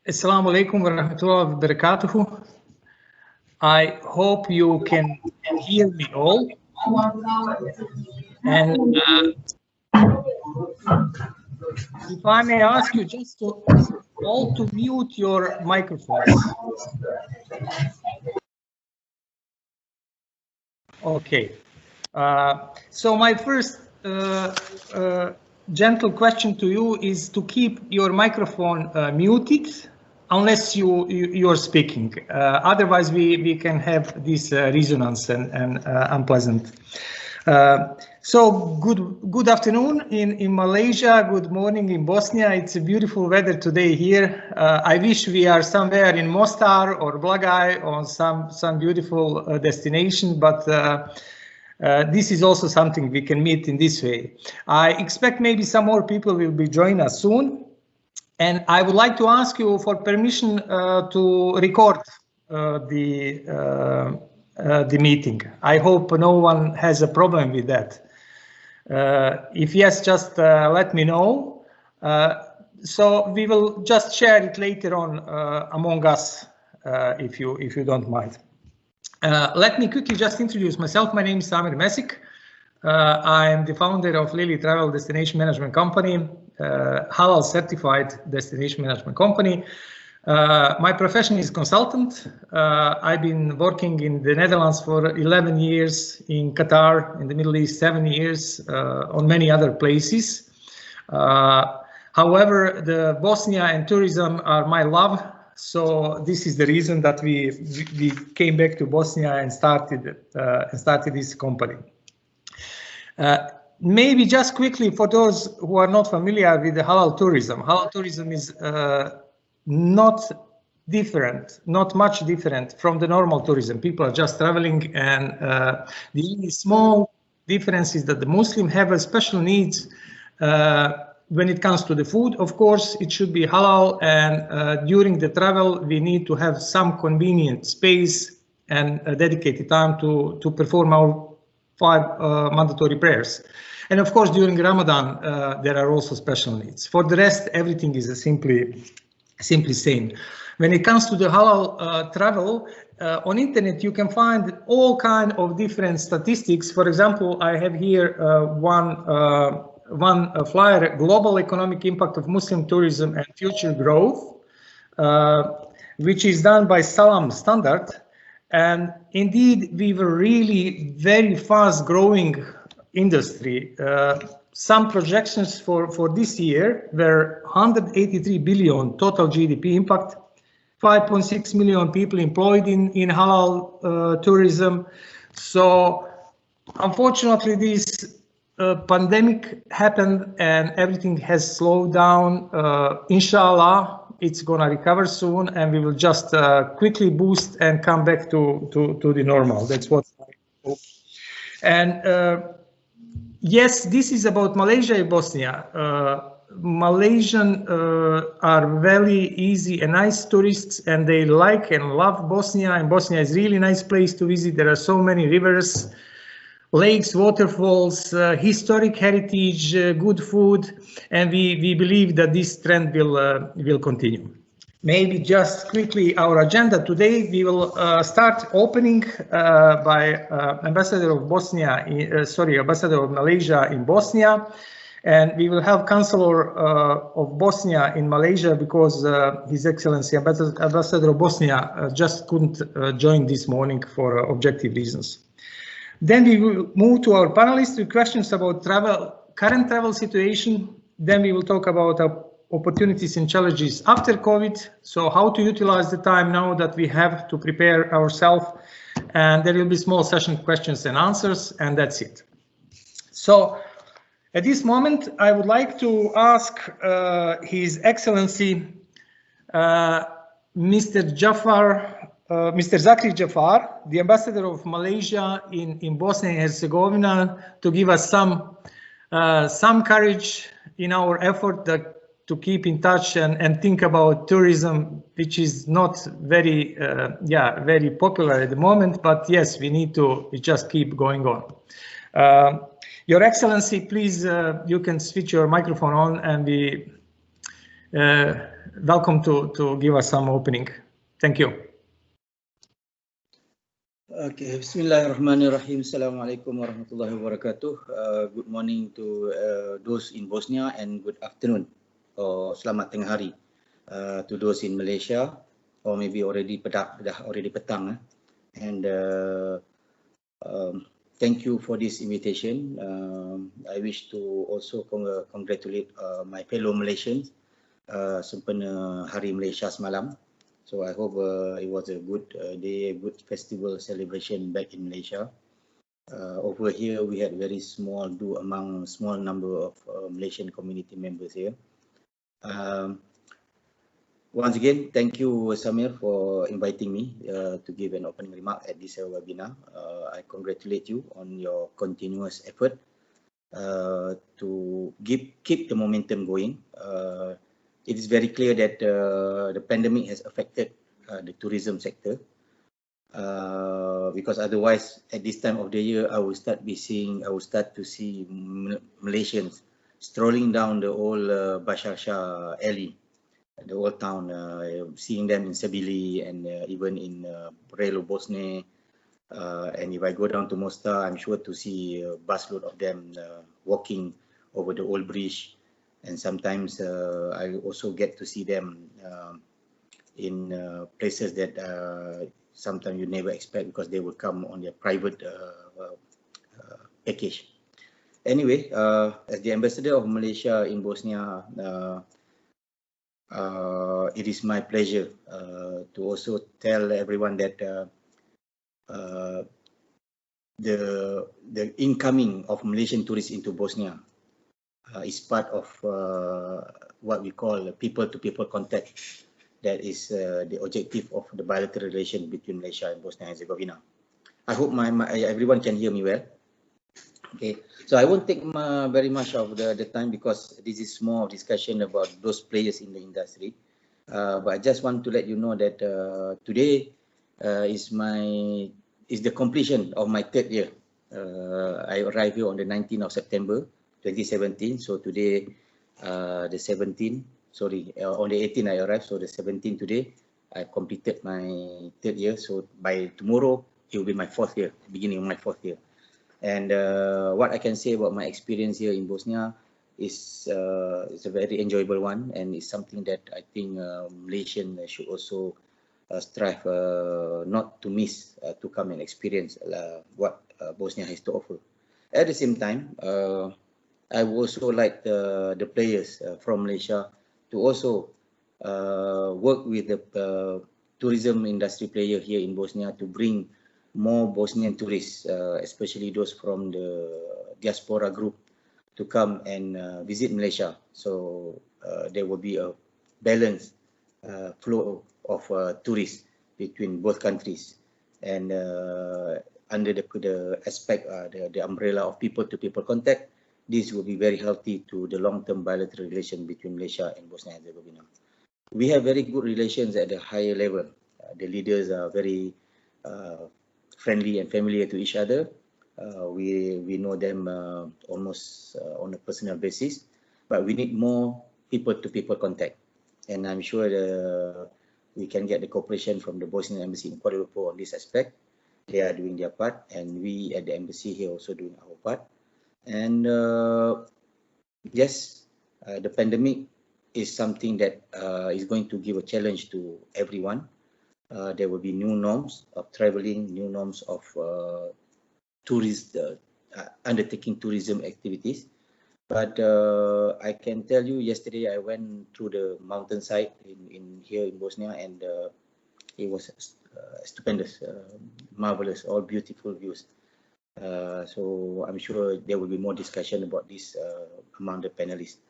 Assalamu alaikum wa rahmatullahi wa barakatuhu. I hope you can hear me all. And if I may ask you just to all to mute your microphones. Okay. So my first gentle question to you is to keep your microphone muted unless you're speaking. Otherwise, we can have this resonance and unpleasant. So good afternoon in Malaysia. Good morning in Bosnia. It's a beautiful weather today here. I wish we are somewhere in Mostar or Blagaj on some beautiful destination, but this is also something we can meet in this way. I expect maybe some more people will be joining us soon. And I would like to ask you for permission to record the meeting. I hope no one has a problem with that. If yes, just let me know. So we will just share it later on among us, if you don't mind. Let me quickly just introduce myself. My name is Amir Messick. I am the founder of Lily Travel Destination Management Company, Halal certified destination management company. My profession is consultant. I've been working in the Netherlands for 11 years, in Qatar, in the Middle East 7 years, on many other places. However, the Bosnia and tourism are my love. So this is the reason that we came back to Bosnia and started this company. Maybe just quickly for those who are not familiar with the halal tourism. Halal tourism is not much different from the normal tourism. People are just traveling, and the only small difference is that the Muslim have a special needs when it comes to the food. Of course, it should be halal, and during the travel, we need to have some convenient space and a dedicated time to perform our 5 mandatory prayers. And of course, during Ramadan, there are also special needs. For the rest, everything is simply same. When it comes to the halal travel, on internet, you can find all kind of different statistics. For example, I have here one flyer, Global Economic Impact of Muslim Tourism and Future Growth, which is done by Salam Standard. And indeed, we were really very fast growing industry. Some projections for this year were 183 billion total GDP impact, 5.6 million people employed in halal tourism. So unfortunately, this pandemic happened and everything has slowed down. Inshallah, it's gonna recover soon, and we will just quickly boost and come back to the normal. That's what I hope. And yes, this is about Malaysia and Bosnia. Malaysian are very easy and nice tourists, and they like and love Bosnia, and Bosnia is really nice place to visit. There are so many rivers, lakes, waterfalls, historic heritage, good food, and we believe that this trend will continue. Maybe just quickly our agenda today. We will start opening by Ambassador of Malaysia in Bosnia, and we will have Chancellor of Bosnia in Malaysia because His Excellency Ambassador of Bosnia just couldn't join this morning for objective reasons. Then we will move to our panelists with questions about current travel situation. Then we will talk about opportunities and challenges after COVID. So how to utilize the time now that we have to prepare ourselves. And there will be small session questions and answers, and that's it. So at this moment, I would like to ask His Excellency Mr. Zakri Jafar, the Ambassador of Malaysia in Bosnia and Herzegovina, to give us some courage in our effort to keep in touch and think about tourism, which is not very popular at the moment. But yes, we need to just keep going on. Your Excellency, please, you can switch your microphone on, and welcome to give us some opening. Thank you. Okay, Bismillahirrahmanirrahim. Assalamualaikum warahmatullahi wabarakatuh. Good morning to those in Bosnia and good afternoon or selamat tengah hari to those in Malaysia or maybe already petang. And thank you for this invitation. I wish to also congratulate my fellow Malaysians sempena Hari Malaysia semalam. So I hope it was a good day, a good festival celebration back in Malaysia. Over here, we had very small number of Malaysian community members here. Once again, thank you, Samir, for inviting me to give an opening remark at this webinar. I congratulate you on your continuous effort to keep the momentum going. It is very clear that the pandemic has affected the tourism sector because otherwise at this time of the year I will start to see Malaysians strolling down the old Bashar Shah alley, the old town, seeing them in Sabili and even in Relo Bosnia. And if I go down to Mostar, I'm sure to see a busload of them walking over the old bridge. And sometimes I also get to see them in places that sometimes you never expect because they will come on their private package. Anyway, as the ambassador of Malaysia in Bosnia, it is my pleasure to also tell everyone that the incoming of Malaysian tourists into Bosnia is part of what we call people-to-people contact. That is the objective of the bilateral relation between Malaysia and Bosnia and Herzegovina. I hope everyone can hear me well. Okay, so I won't take very much of the time because this is more discussion about those players in the industry. But I just want to let you know that today is the completion of my third year. I arrived here on the 19th of September 2017. So today, the 17th, sorry, on the 18th I arrived. So the 17th today, I completed my third year. So by tomorrow, it will be my fourth year, beginning of my fourth year. And what I can say about my experience here in Bosnia is it's a very enjoyable one, and it's something that I think Malaysians should also strive not to miss to come and experience what Bosnia has to offer. At the same time, I would also like the players from Malaysia to also work with the tourism industry player here in Bosnia to bring more Bosnian tourists, especially those from the diaspora group, to come and visit Malaysia. So there will be a balanced flow of tourists between both countries, and under the aspect, the umbrella of people-to-people contact, this will be very healthy to the long-term bilateral relation between Malaysia and Bosnia and Herzegovina. We have very good relations at the higher level. The leaders are very friendly and familiar to each other. We know them almost on a personal basis, but we need more people-to-people contact. And I'm sure we can get the cooperation from the Bosnian Embassy in Kuala Lumpur on this aspect. They are doing their part, and we at the embassy here also doing our part. And yes, the pandemic is something that is going to give a challenge to everyone. There will be new norms of traveling, new norms of undertaking tourism activities. But I can tell you, yesterday I went through the mountainside here in Bosnia, and it was stupendous, marvelous, all beautiful views. So I'm sure there will be more discussion about this among the panelists.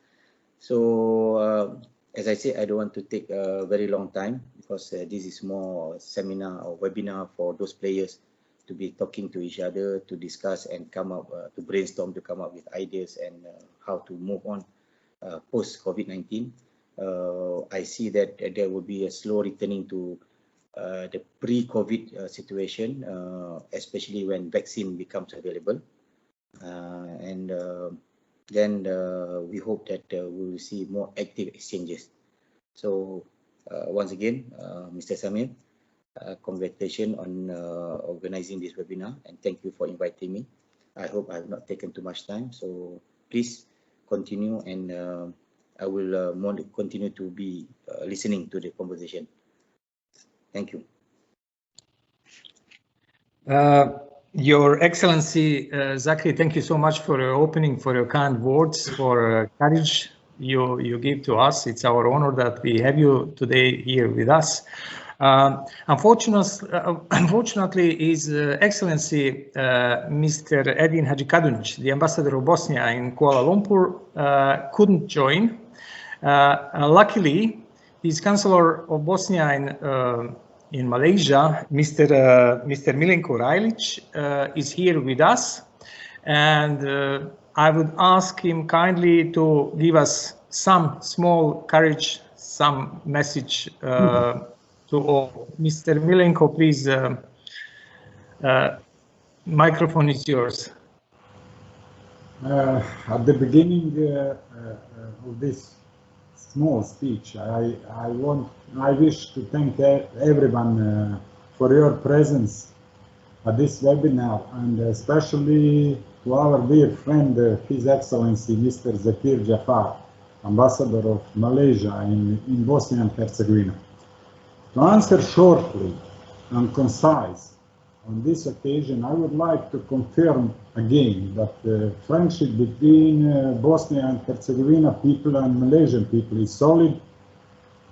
So as I said, I don't want to take a very long time because this is more seminar or webinar for those players to be talking to each other, to discuss and come up, to brainstorm, to come up with ideas and how to move on post COVID-19. I see that there will be a slow returning to the pre-COVID situation, especially when vaccine becomes available. And then we hope that we will see more active exchanges So once again, Mr. Samir, congratulations on organizing this webinar, and thank you for inviting me. I hope I have not taken too much time, so please continue, and I will continue to be listening to the conversation. Thank you. Your Excellency, Zachary, thank you so much for your opening, for your kind words, for courage you give to us. It's our honor that we have you today here with us. Unfortunately, His Excellency, Mr. Edin Hadjikadunic, the Ambassador of Bosnia in Kuala Lumpur, couldn't join. Luckily, his Chancellor of Bosnia in Malaysia, Mr. Milenko Rajlic, is here with us, and I would ask him kindly to give us some small courage, some message to all. Mr. Milenko, please, microphone is yours. At the beginning of this small speech, I wish to thank everyone for your presence at this webinar, and especially to our dear friend, His Excellency Mr. Zakir Jafar, Ambassador of Malaysia in Bosnia and Herzegovina. To answer shortly and concise on this occasion, I would like to confirm again that the friendship between Bosnia and Herzegovina people and Malaysian people is solid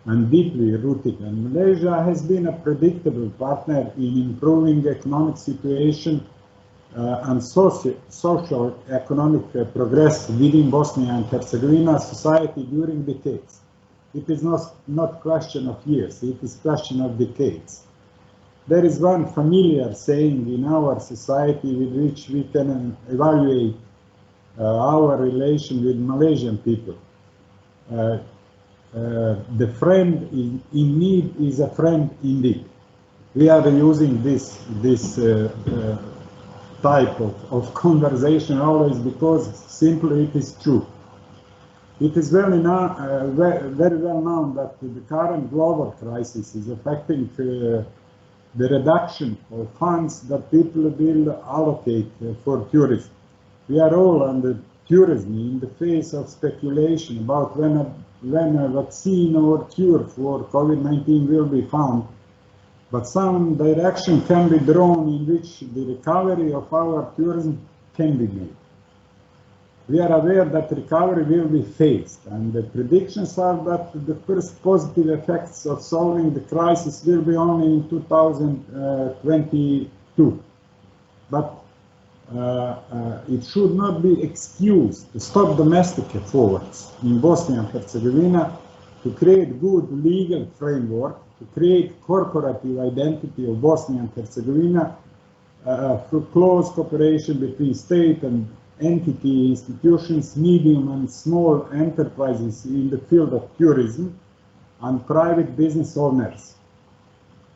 and deeply rooted, and Malaysia has been a predictable partner in improving economic situation and social economic progress within Bosnia and Herzegovina society during decades. It is not question of years, it is question of decades. There is one familiar saying in our society with which we can evaluate our relation with Malaysian people. The friend in need is a friend indeed. We are using this type of conversation always because simply it is true. It is very well known that the current global crisis is affecting the reduction of funds that people will allocate for tourism. We are all under tourism in the face of speculation about when a vaccine or cure for COVID-19 will be found, but some direction can be drawn in which the recovery of our tourism can be made. We are aware that recovery will be phased, and the predictions are that the first positive effects of solving the crisis will be only in 2022. But it should not be excused to stop domestic efforts in Bosnia and Herzegovina to create good legal framework, to create corporative identity of Bosnia and Herzegovina through close cooperation between state and entity, institutions, medium and small enterprises in the field of tourism, and private business owners.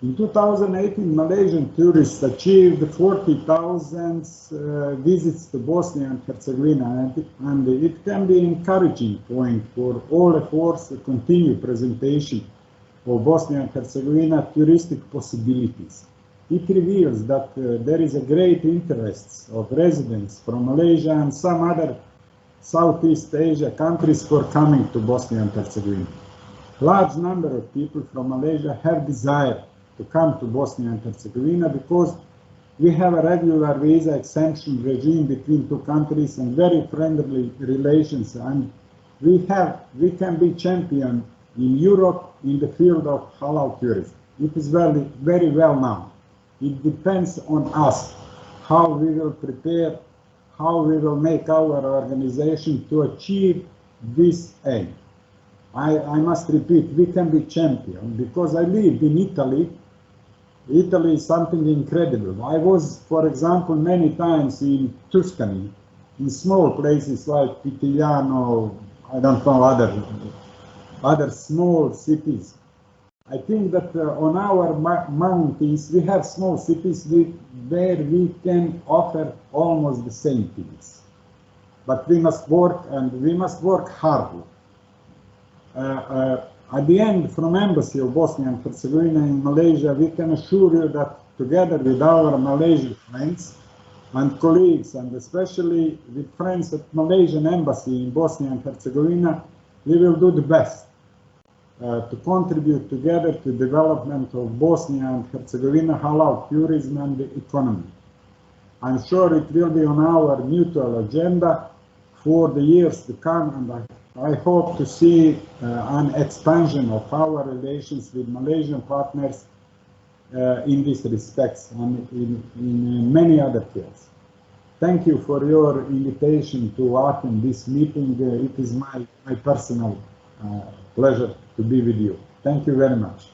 In 2018, Malaysian tourists achieved 40,000 visits to Bosnia and Herzegovina, and it can be an encouraging point for all efforts to continue presentation of Bosnia and Herzegovina touristic possibilities. It reveals that there is a great interest of residents from Malaysia and some other Southeast Asia countries for coming to Bosnia and Herzegovina. Large number of people from Malaysia have desire to come to Bosnia and Herzegovina because we have a regular visa exemption regime between two countries and very friendly relations, and we can be champion in Europe in the field of halal tourism. It is very well known. It depends on us how we will prepare, how we will make our organization to achieve this aim. I must repeat, we can be champion because I lived in Italy. Italy is something incredible. I was, for example, many times in Tuscany, in small places like Pitigliano, I don't know, other small cities. I think that on our mountains we have small cities where we can offer almost the same things. But we must work, and we must work hard. At the end, from Embassy of Bosnia and Herzegovina in Malaysia, we can assure you that together with our Malaysian friends and colleagues, and especially with friends at Malaysian Embassy in Bosnia and Herzegovina, we will do the best to contribute together to development of Bosnia and Herzegovina halal tourism and the economy. I'm sure it will be on our mutual agenda for the years to come, and I hope to see an expansion of our relations with Malaysian partners in these respects and in many other fields. Thank you for your invitation to attend this meeting. It is my personal pleasure to be with you. Thank you very much.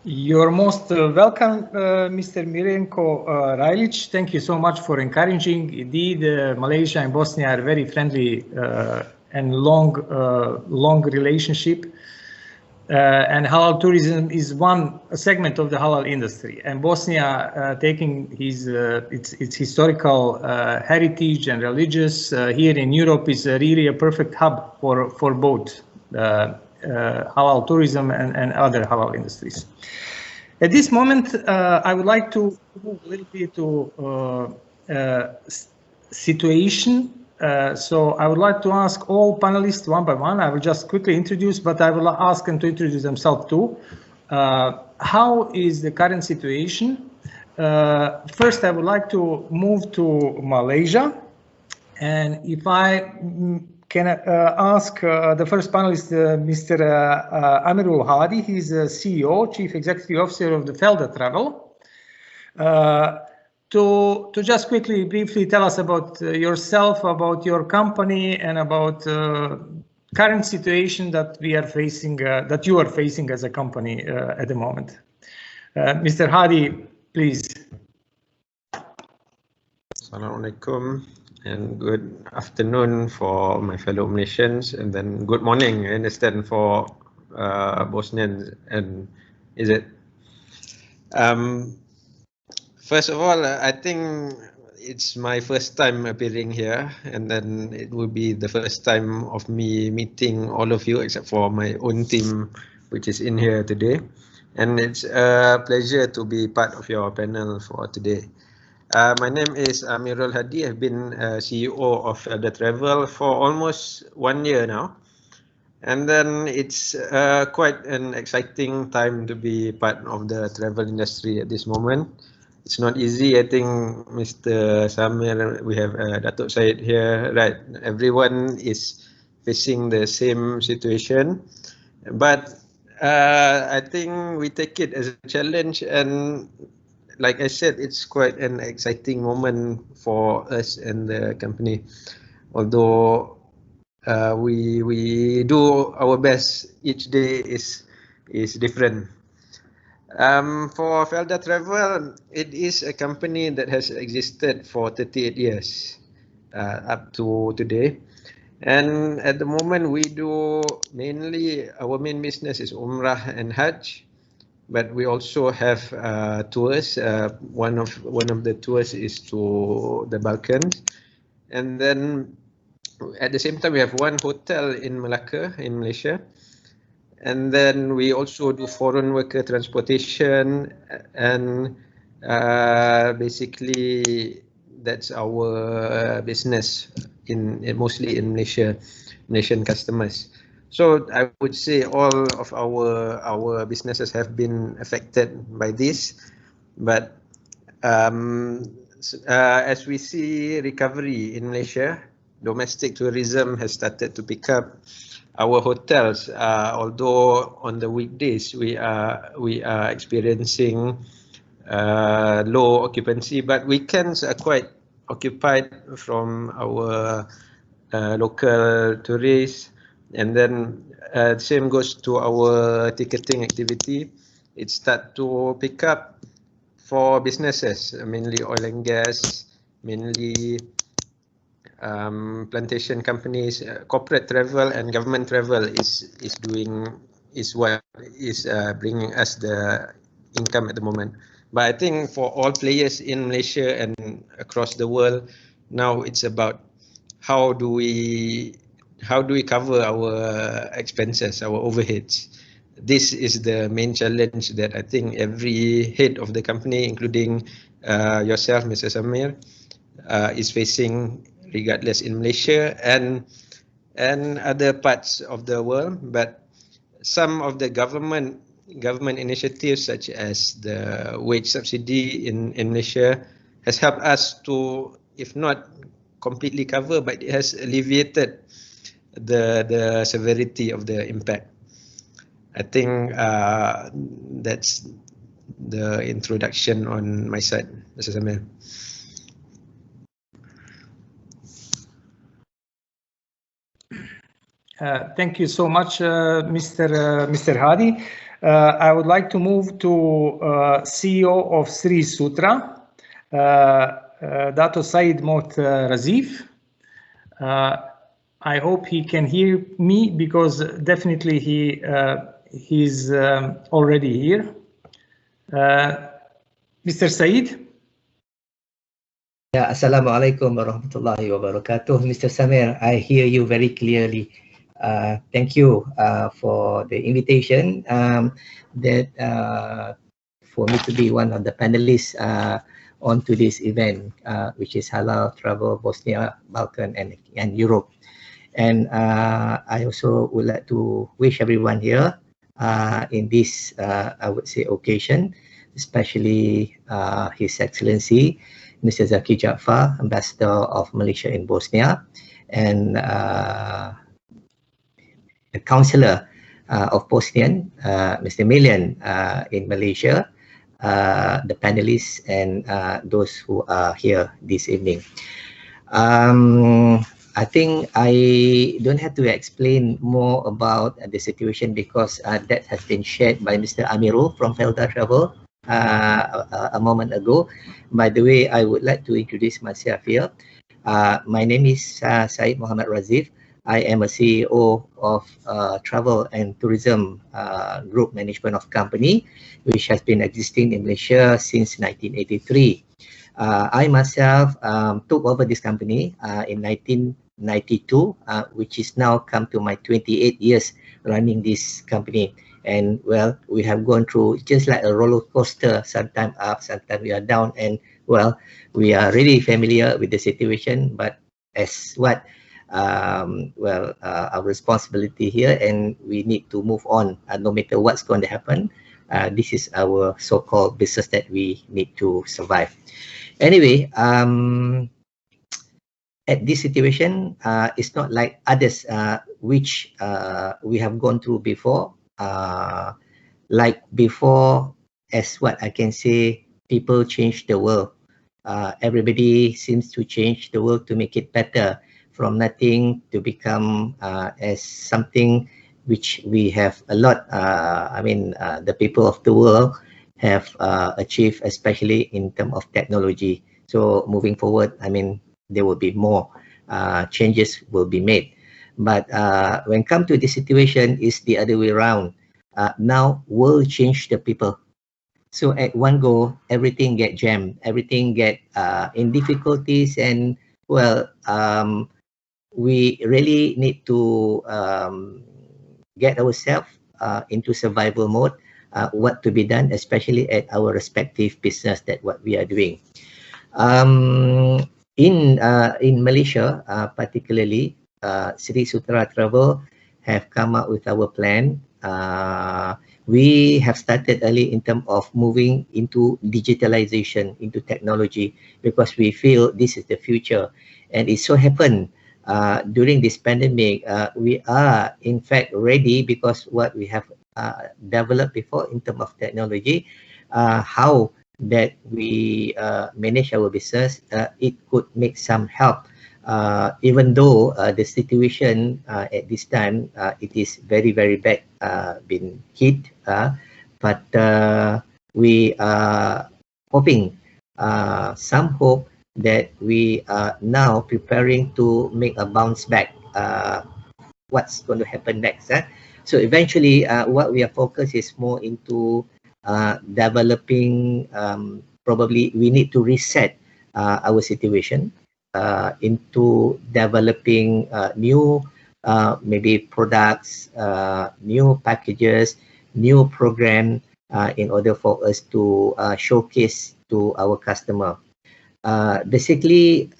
You're most welcome, Mr. Mirenko Rajlic. Thank you so much for encouraging. Indeed, Malaysia and Bosnia are very friendly and long relationship. And halal tourism is one segment of the halal industry. And Bosnia, taking its historical heritage and religious here in Europe, is really a perfect hub for both halal tourism and other halal industries. At this moment, I would like to move a little bit to situation. So I would like to ask all panelists one by one. I will just quickly introduce, but I will ask them to introduce themselves too. How is the current situation? First, I would like to move to Malaysia. And if I can ask the first panelist, Mr. Amir Alhadi. He's the CEO, Chief Executive Officer of the Felda Travel. To just quickly, briefly tell us about yourself, about your company, and about current situation that we are facing, that you are facing as a company at the moment. Mr. Hadi, please. Assalamualaikum and good afternoon for my fellow Malaysians, and then good morning, I understand, for Bosnians. And is it? First of all, I think it's my first time appearing here, and then it will be the first time of me meeting all of you except for my own team, which is in here today. And it's a pleasure to be part of your panel for today. My name is Amir Alhadi. I've been CEO of Felda Travel for almost 1 year now. And then it's quite an exciting time to be part of the travel industry at this moment. It's not easy. I think Mr. Samir, we have Datuk Syed here, right? Everyone is facing the same situation. But I think we take it as a challenge, and like I said, it's quite an exciting moment for us and the company. Although we do our best, each day is different. For Felda Travel, it is a company that has existed for 38 years up to today. And at the moment, we do mainly, our main business is Umrah and Hajj. But we also have tours. One of the tours is to the Balkans, and then at the same time we have one hotel in Malacca, in Malaysia, and then we also do foreign worker transportation, and basically that's our business mostly in Malaysia, Malaysian customers. So I would say all of our businesses have been affected by this, but as we see recovery in Malaysia, domestic tourism has started to pick up. Our hotels, although on the weekdays we are experiencing low occupancy, but weekends are quite occupied from our local tourists. And then same goes to our ticketing activity. It starts to pick up for businesses, mainly oil and gas, mainly plantation companies. Corporate travel and government travel is what is bringing us the income at the moment. But I think for all players in Malaysia and across the world, now it's about how do we how do we cover our expenses, our overheads? This is the main challenge that I think every head of the company, including yourself, Mr. Samir, is facing, regardless in Malaysia and other parts of the world. But some of the government initiatives, such as the wage subsidy in Malaysia, has helped us to, if not completely cover, but it has alleviated the severity of the impact. I think that's the introduction on my side, Mr. Samir. Thank you so much, Mr. Hadi. I would like to move to CEO of Sri Sutra, Dato Said Mot Razif. I hope he can hear me, because definitely he's already here. Mr. Said. Yeah, Assalamualaikum warahmatullahi wabarakatuh. Mr. Samir, I hear you very clearly. Thank you for the invitation for me to be one of the panelists onto this event, which is Halal Travel Bosnia, Balkan, and Europe. And I also would like to wish everyone here in this, I would say, occasion, especially His Excellency Mr. Zaki Jaafar, Ambassador of Malaysia in Bosnia, and the Councillor of Bosnian, Mr. Milian in Malaysia, the panelists, and those who are here this evening. I think I don't have to explain more about the situation, because that has been shared by Mr. Amirul from Felda Travel a moment ago. By the way, I would like to introduce myself here. My name is Said Muhammad Razif. I am a CEO of Travel and Tourism Group Management of Company, which has been existing in Malaysia since 1983. I myself took over this company in 1992, which is now come to my 28 years running this company. And well, we have gone through just like a roller coaster, sometimes up, sometimes we are down, and well, we are really familiar with the situation. But as what our responsibility here, and we need to move on no matter what's going to happen. This is our so-called business that we need to survive. Anyway, at this situation, it's not like others which we have gone through before. Like before, as what I can say, people change the world. Everybody seems to change the world to make it better, from nothing to become as something which we have a lot. The people of the world have achieved, especially in terms of technology. So moving forward, there will be more changes will be made. But when it comes to this situation, it's the other way around. Now, world change the people. So at one go, everything get jammed, everything get in difficulties, and well, we really need to get ourselves into survival mode. What to be done, especially at our respective business that what we are doing. In Malaysia, particularly, Sri Sutra Travel have come up with our plan. We have started early in terms of moving into digitalization, into technology, because we feel this is the future. And it so happened during this pandemic, we are in fact ready, because what we have developed before in terms of technology, how that we manage our business, it could make some help. Even though the situation at this time, it is very, very bad, been hit, but we are hoping, some hope that we are now preparing to make a bounce back. What's going to happen next? So eventually, what we are focused is more into developing, probably we need to reset our situation into developing new maybe products, new packages, new program in order for us to showcase to our customer. Basically,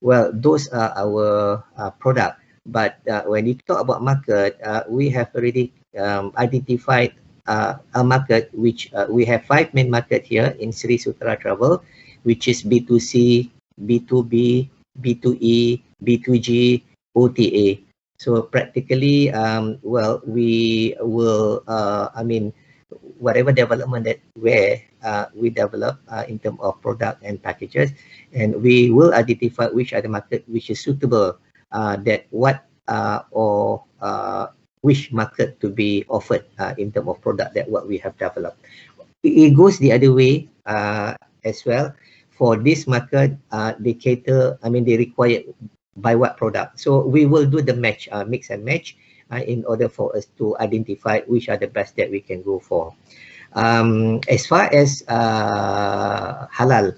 well, those are our product. But when you talk about market, we have already identified a market which we have 5 main market here in Sri Sutra Travel, which is B2C, B2B, B2E, B2G, OTA. So practically, well, we will, I mean, whatever development that we develop in terms of product and packages, and we will identify which are the market which is suitable, that what or which market to be offered in terms of product that what we have developed. It goes the other way as well. For this market, they cater, I mean, they require by what product. So we will do the match, mix and match in order for us to identify which are the best that we can go for. As far as halal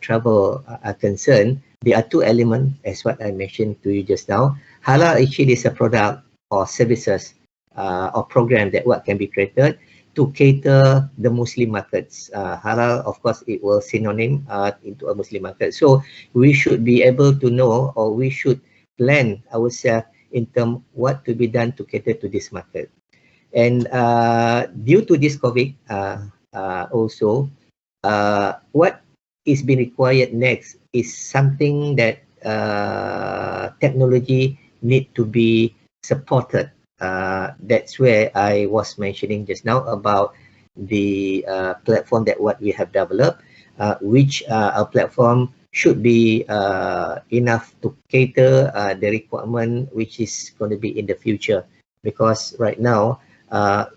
travel are concerned, there are 2 elements as what I mentioned to you just now. Halal actually is a product or services or program that what can be created to cater the Muslim markets. Halal, of course, it will synonym into a Muslim market. So we should be able to know, or we should plan ourselves in terms what to be done to cater to this market. And due to this COVID also, what is being required next is something that technology need to be supported. That's where I was mentioning just now about the platform that what we have developed, which our platform should be enough to cater the requirement which is going to be in the future. Because right now,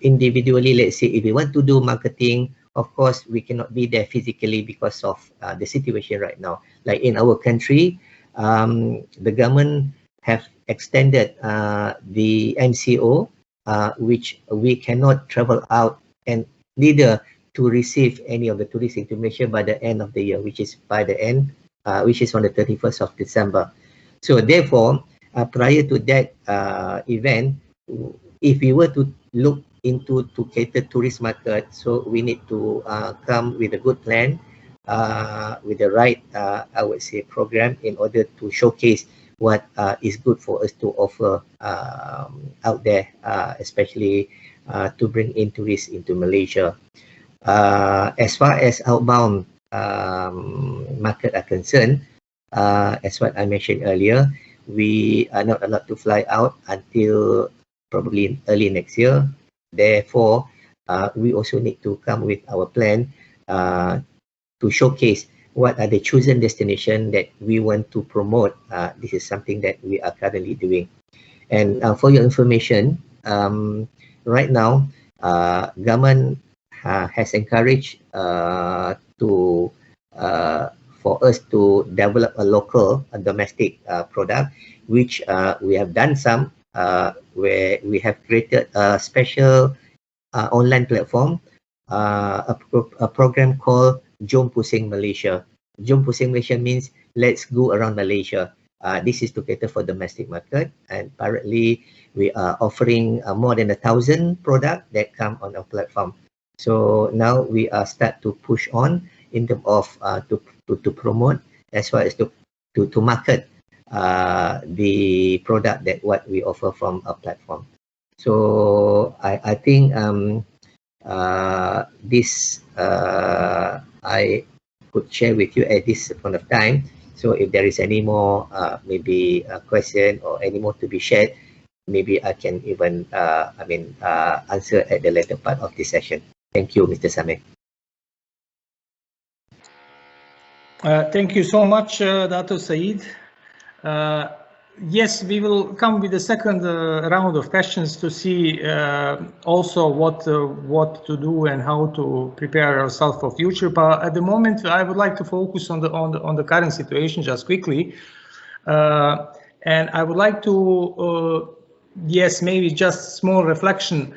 individually, let's say if we want to do marketing, of course, we cannot be there physically because of the situation right now. Like in our country, the government have extended the MCO, which we cannot travel out and neither to receive any of the tourist information by the end of the year, which is by the end, which is on the 31st of December. So therefore, prior to that event, if we were to look into to cater tourist market, so we need to come with a good plan, with the right, I would say, program in order to showcase what is good for us to offer out there, especially to bring in tourists into Malaysia. As far as outbound market are concerned, as what I mentioned earlier, we are not allowed to fly out until probably early next year. Therefore, we also need to come with our plan to showcase what are the chosen destination that we want to promote. This is something that we are currently doing. And for your information, right now, government has encouraged for us to develop a local, a domestic product, which we have done some, where we have created a special online platform, a program called Jom Pusing Malaysia. Jom Pusing Malaysia means let's go around Malaysia. This is to cater for domestic market, and currently we are offering more than 1,000 products that come on our platform. So now we are start to push on in terms of to promote as well as to market the product that what we offer from our platform. So I think this I could share with you at this point of time. So if there is any more maybe a question or any more to be shared, maybe I can even answer at the later part of this session. Thank you, Mr. Samir. Thank you so much, Dato Said. Yes, we will come with the second round of questions to see also what to do and how to prepare ourselves for future. But at the moment, I would like to focus on the current situation just quickly, and I would like to yes, maybe just small reflection.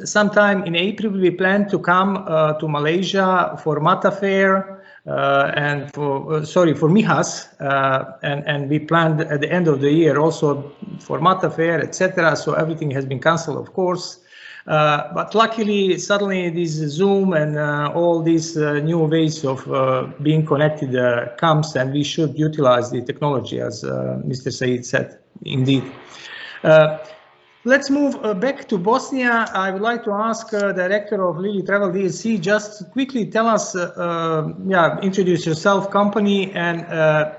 Sometime in April, we plan to come to Malaysia for Mata Fair, and for Mijas, and we planned at the end of the year also for Mata Fair, etc. So everything has been cancelled, of course. But luckily, suddenly this Zoom and all these new ways of being connected comes, and we should utilize the technology, as Mr. Said said, indeed. Let's move back to Bosnia. I would like to ask Director of Lily Travel DLC, just quickly tell us, introduce yourself, company, and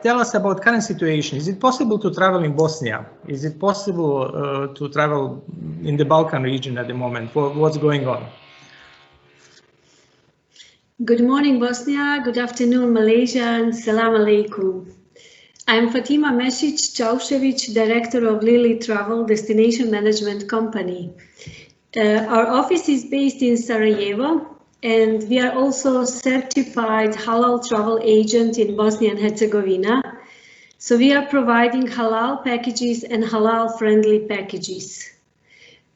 tell us about current situation. Is it possible to travel in Bosnia? Is it possible to travel in the Balkan region at the moment? What's going on? Good morning, Bosnia. Good afternoon, Malaysia, and salam alaikum. I'm Fatima Mesic Čaušević, Director of Lily Travel Destination Management Company. Our office is based in Sarajevo, and we are also certified Halal travel agent in Bosnia and Herzegovina. So we are providing halal packages and halal friendly packages.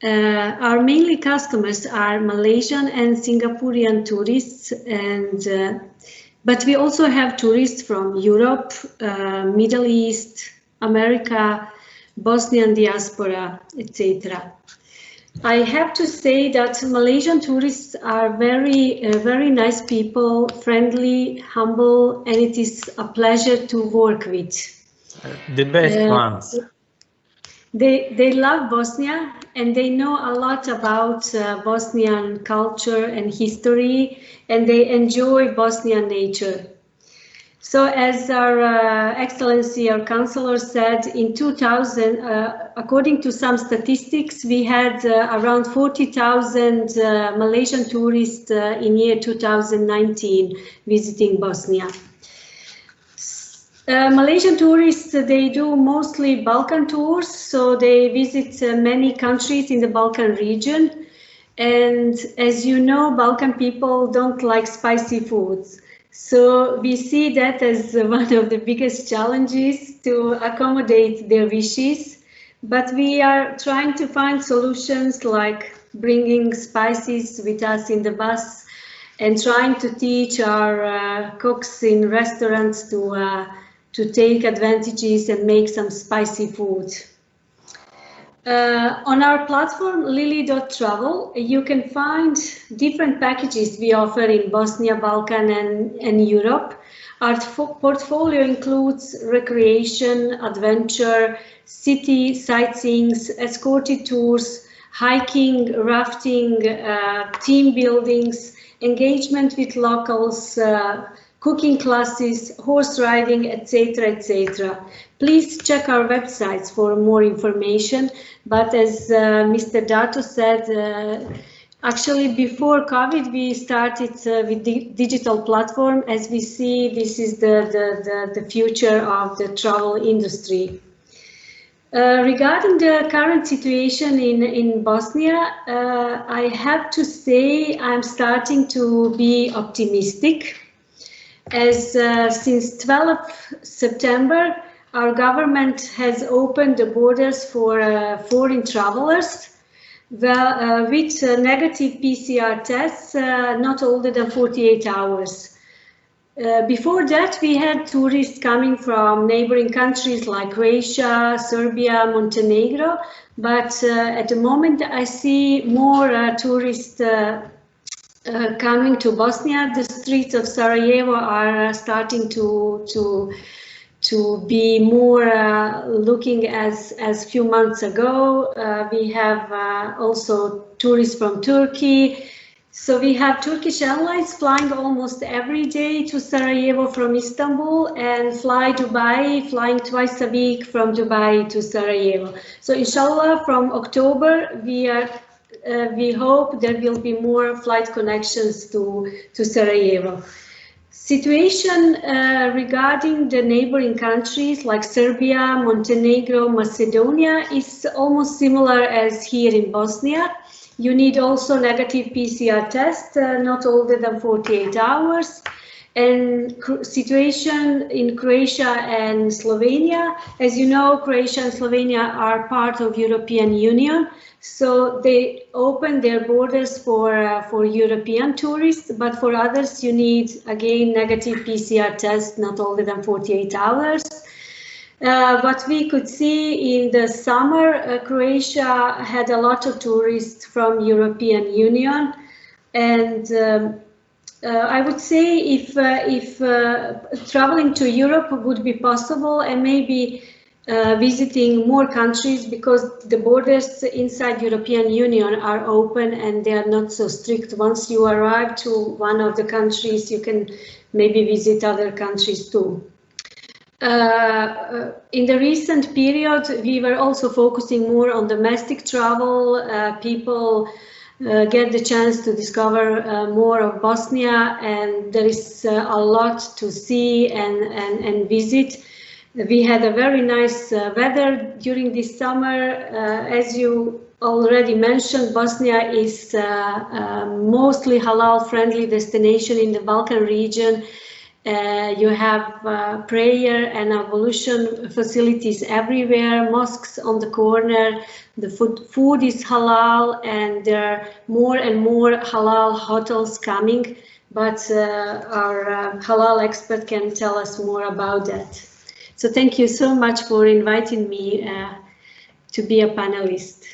Our mainly customers are Malaysian and Singaporean tourists, but we also have tourists from Europe, Middle East, America, Bosnian diaspora, etc. I have to say that Malaysian tourists are very nice people, friendly, humble, and it is a pleasure to work with. The best ones. They love Bosnia, and they know a lot about Bosnian culture and history, and they enjoy Bosnian nature. So as our Excellency, our Councillor said, in 2000, according to some statistics, we had around 40,000 Malaysian tourists in year 2019 visiting Bosnia. Malaysian tourists, they do mostly Balkan tours, so they visit many countries in the Balkan region. And as you know, Balkan people don't like spicy foods. So we see that as one of the biggest challenges to accommodate their wishes. But we are trying to find solutions like bringing spices with us in the bus and trying to teach our cooks in restaurants to take advantages and make some spicy food. On our platform, lily.travel, you can find different packages we offer in Bosnia, Balkan, and Europe. Our portfolio includes recreation, adventure, city sightseeing, escorted tours, hiking, rafting, team buildings, engagement with locals, cooking classes, horse riding, etc., etc. Please check our websites for more information. But as Mr. Dato said, actually before COVID, we started with the digital platform. As we see, this is the future of the travel industry. Regarding the current situation in Bosnia, I have to say I'm starting to be optimistic. As since 12th September, our government has opened the borders for foreign travelers with negative PCR tests not older than 48 hours. Before that, we had tourists coming from neighboring countries like Croatia, Serbia, Montenegro, but at the moment I see more tourists coming to Bosnia. The streets of Sarajevo are starting to be more looking as few months ago. We have also tourists from Turkey. So we have Turkish Airlines flying almost every day to Sarajevo from Istanbul, and Fly Dubai flying twice a week from Dubai to Sarajevo. So inshallah, from October we hope there will be more flight connections to Sarajevo. Situation regarding the neighboring countries like Serbia, Montenegro, Macedonia is almost similar as here in Bosnia. You need also negative PCR test, not older than 48 hours. and situation in Croatia and Slovenia. As you know, Croatia and Slovenia are part of European Union, so they open their borders for European tourists, but for others you need, again, negative PCR test, not older than 48 hours. What we could see in the summer, Croatia had a lot of tourists from European Union, and I would say if traveling to Europe would be possible, and maybe visiting more countries, because the borders inside European Union are open and they are not so strict. Once you arrive to one of the countries, you can maybe visit other countries too. In the recent period, we were also focusing more on domestic travel. People get the chance to discover more of Bosnia, and there is a lot to see and visit. We had a very nice weather during this summer. As you already mentioned, Bosnia is mostly halal-friendly destination in the Balkan region. You have prayer and ablution facilities everywhere, mosques on the corner. The food is halal, and there are more and more halal hotels coming, but our halal expert can tell us more about that. So thank you so much for inviting me to be a panelist.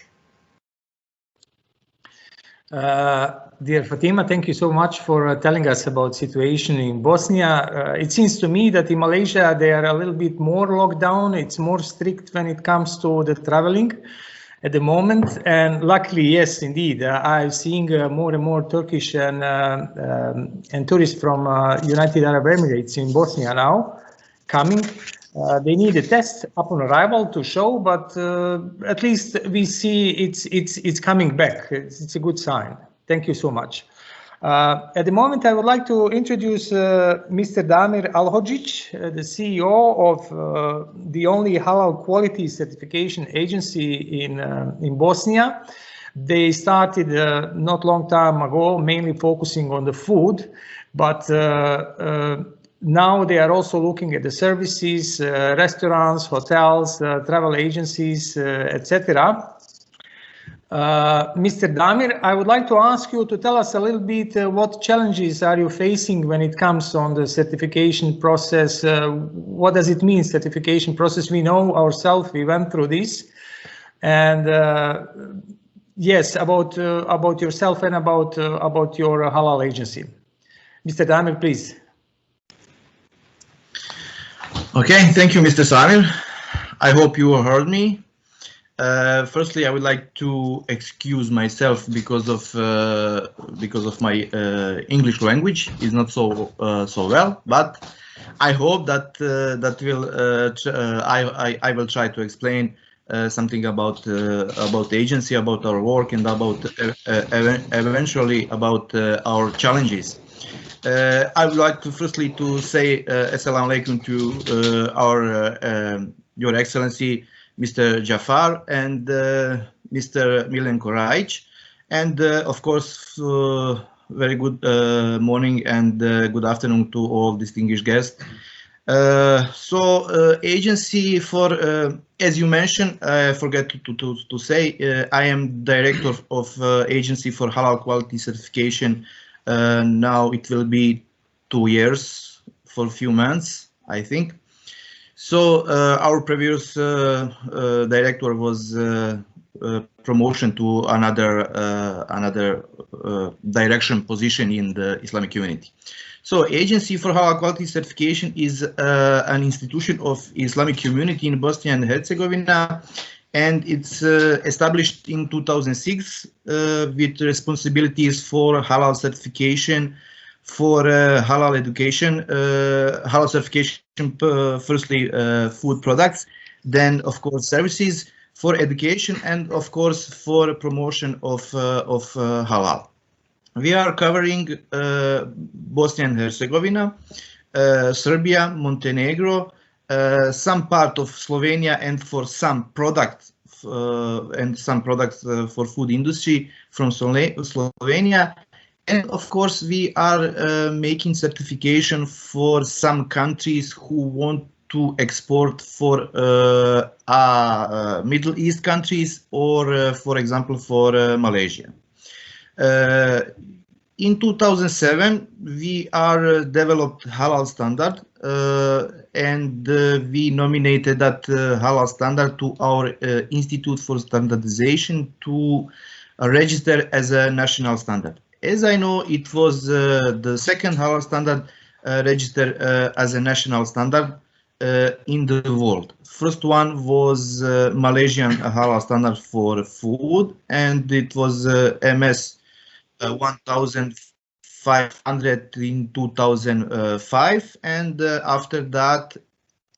Dear Fatima, thank you so much for telling us about situation in Bosnia. It seems to me that in Malaysia they are a little bit more locked down. It's more strict when it comes to the traveling at the moment. And luckily, yes, indeed, I'm seeing more and more Turkish and tourists from United Arab Emirates in Bosnia now coming. They need a test upon arrival to show, but at least we see it's coming back. It's a good sign. Thank you so much. At the moment, I would like to introduce Mr. Amir Alhadi, the CEO of the only halal quality certification agency in Bosnia. They started not long time ago, mainly focusing on the food, but now they are also looking at the services, restaurants, hotels, travel agencies, etc. Mr. Damir, I would like to ask you to tell us a little bit what challenges are you facing when it comes on the certification process? What does it mean, certification process? We know ourselves, we went through this. And yes, about yourself and about your halal agency. Mr. Damir, please. Okay, thank you, Mr. Samir. I hope you heard me. Firstly, I would like to excuse myself because of my English language is not so well. But I hope that I will try to explain something about the agency, about our work, and about eventually about our challenges. I would like to firstly to say Assalamu alaikum to Your Excellency, Mr. Jafar and Mr. Milen Koraic, and of course, very good morning and good afternoon to all distinguished guests. Agency for, as you mentioned, I forget to say, I am director of Agency for Halal Quality Certification. Now it will be 2 years for a few months, I think. So our previous director was promotion to another direction position in the Islamic community. So Agency for Halal Quality Certification is an institution of Islamic community in Bosnia and Herzegovina, and it's established in 2006 with responsibilities for halal certification, for halal education, halal certification, firstly food products, then of course services, for education, and of course for promotion of halal. We are covering Bosnia and Herzegovina, Serbia, Montenegro, some part of Slovenia, and for some products for food industry from Slovenia, And of course, we are making certification for some countries who want to export for Middle East countries, or for example, for Malaysia. In 2007, we are developed Halal standard, and we nominated that Halal standard to our Institute for Standardization to register as a national standard. As I know, it was the second Halal standard registered as a national standard in the world. First one was Malaysian Halal standard for food, and it was MS 1500 in 2005, and after that,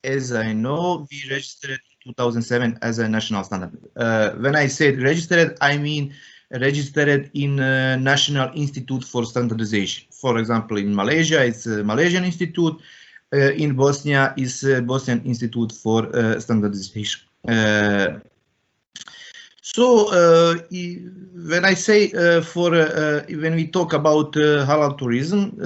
as I know, we registered in 2007 as a national standard. When I said registered, I mean registered in National Institute for Standardization. For example, in Malaysia, it's a Malaysian Institute. In Bosnia, is Bosnian Institute for Standardization. So when I say when we talk about halal tourism,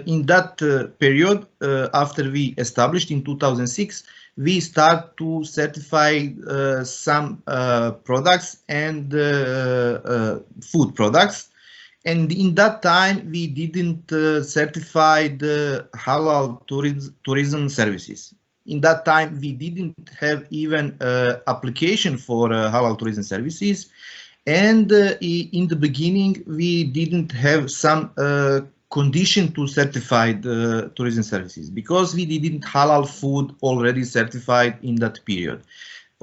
in that period, after we established in 2006, we start to certify some products and food products. And in that time, we didn't certify the halal tourism services. In that time, we didn't have even application for halal tourism services. And in the beginning, we didn't have some condition to certify the tourism services because we didn't halal food already certified in that period.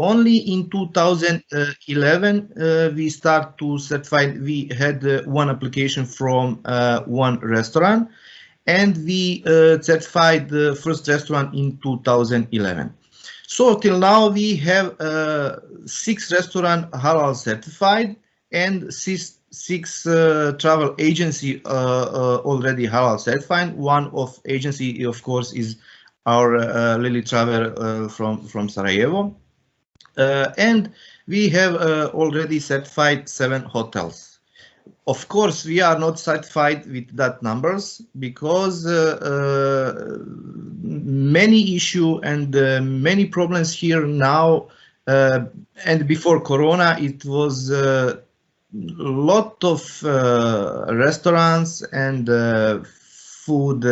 Only in 2011, we start to certify. We had one application from one restaurant, and we certified the first restaurant in 2011. So till now, we have 6 restaurants halal certified and six travel agency already halal certified. One of agency, of course, is our Lily Travel from Sarajevo. And we have already certified 7 hotels. Of course, we are not satisfied with that numbers because many issues and many problems here now. And before Corona, it was a lot of restaurants and food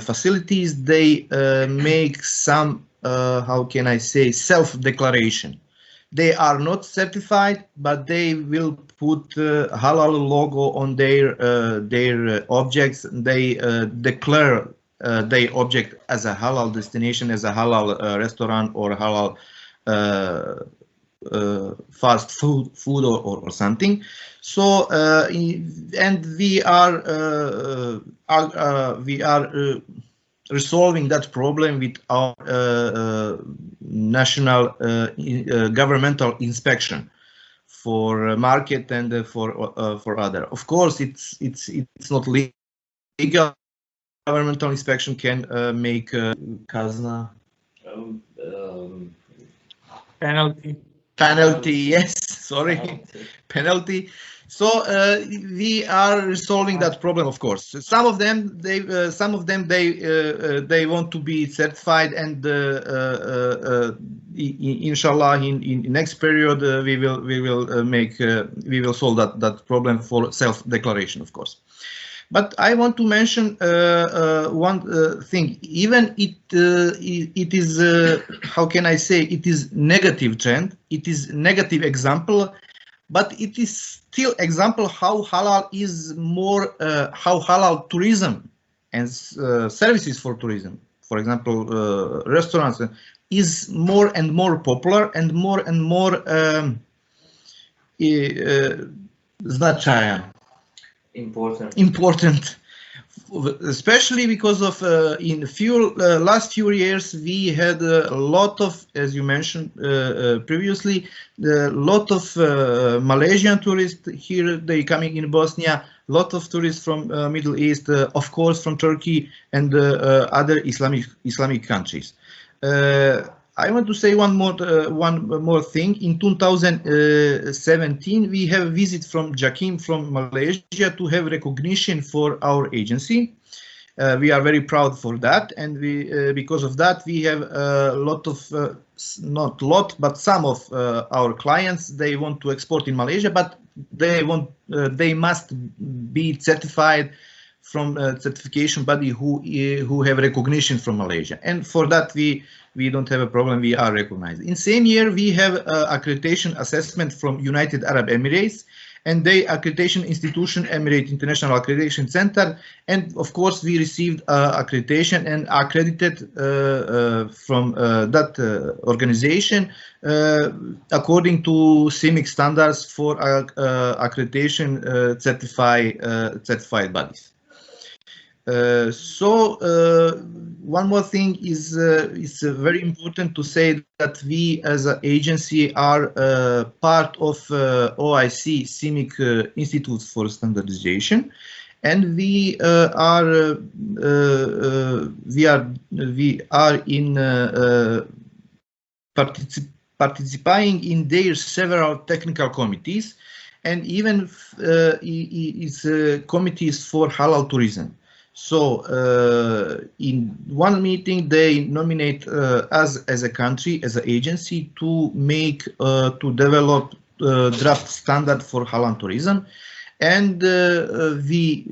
facilities. They make some how can I say, self-declaration. They are not certified, but they will put halal logo on their objects. They declare their object as a halal destination, as a halal restaurant or halal fast food or something. So and we are resolving that problem with our national governmental inspection for market and for other. Of course, it's not legal. Governmental inspection can make kazna. Penalty. Yes, sorry, penalty. So we are resolving that problem. Of course, some of them they want to be certified, and inshallah in next period we will solve that problem for self-declaration, of course. But I want to mention one thing. Even it is how can I say, it is negative trend. It is negative example, but it is still example how halal is more how halal tourism and services for tourism, for example restaurants, is more and more popular and more important, especially because of in last few years we had a lot of, as you mentioned previously, a lot of Malaysian tourists here. They coming in Bosnia. Lot of tourists from Middle East, of course from Turkey and other Islamic countries. I want to say one more thing. In 2017, we have a visit from Jakim from Malaysia to have recognition for our agency. We are very proud for that, and because of that we have a lot of not lot but some of our clients, they want to export in Malaysia, but they must be certified from a certification body who have recognition from Malaysia, and for that we don't have a problem. We are recognized. In same year we have accreditation assessment from United Arab Emirates, and they accreditation institution Emirate International Accreditation Center, and of course we received accreditation and accredited from that organization according to CIMIC standards for accreditation certified bodies. One more thing is it's very important to say that we as an agency are part of OIC CIMIC Institutes for Standardization, and we are in participating in their several technical committees, and even is committees for halal tourism. So in one meeting they nominate us as a country, as an agency, to make to develop draft standard for halal tourism, and we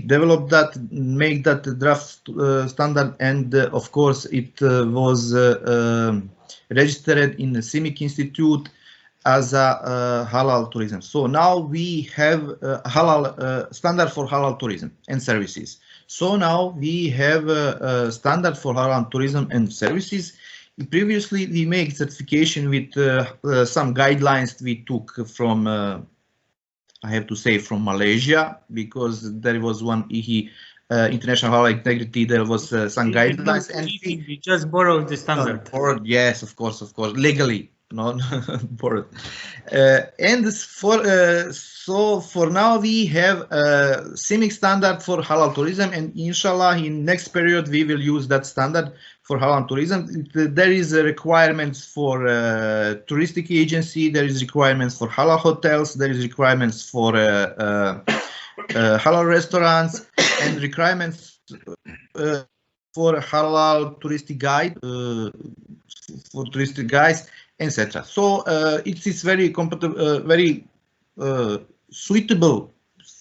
developed that, make that draft standard, and of course it was registered in the CIMIC Institute as a halal tourism. So now we have halal standard for halal tourism and services. So now we have a standard for halal tourism and services. Previously we made certification with some guidelines we took from I have to say from Malaysia, because there was one IHI International Halal Integrity, there was some guidelines, and we just borrowed the standard. Yes, of course, legally. Not borrowed. And so for now we have a CIMIC standard for halal tourism, and inshallah in next period we will use that standard for halal tourism. There is requirements for touristic agency, there is requirements for halal hotels, there is requirements for halal restaurants, and requirements for halal touristic guide for touristic guides, etc. So it is very compatible, very suitable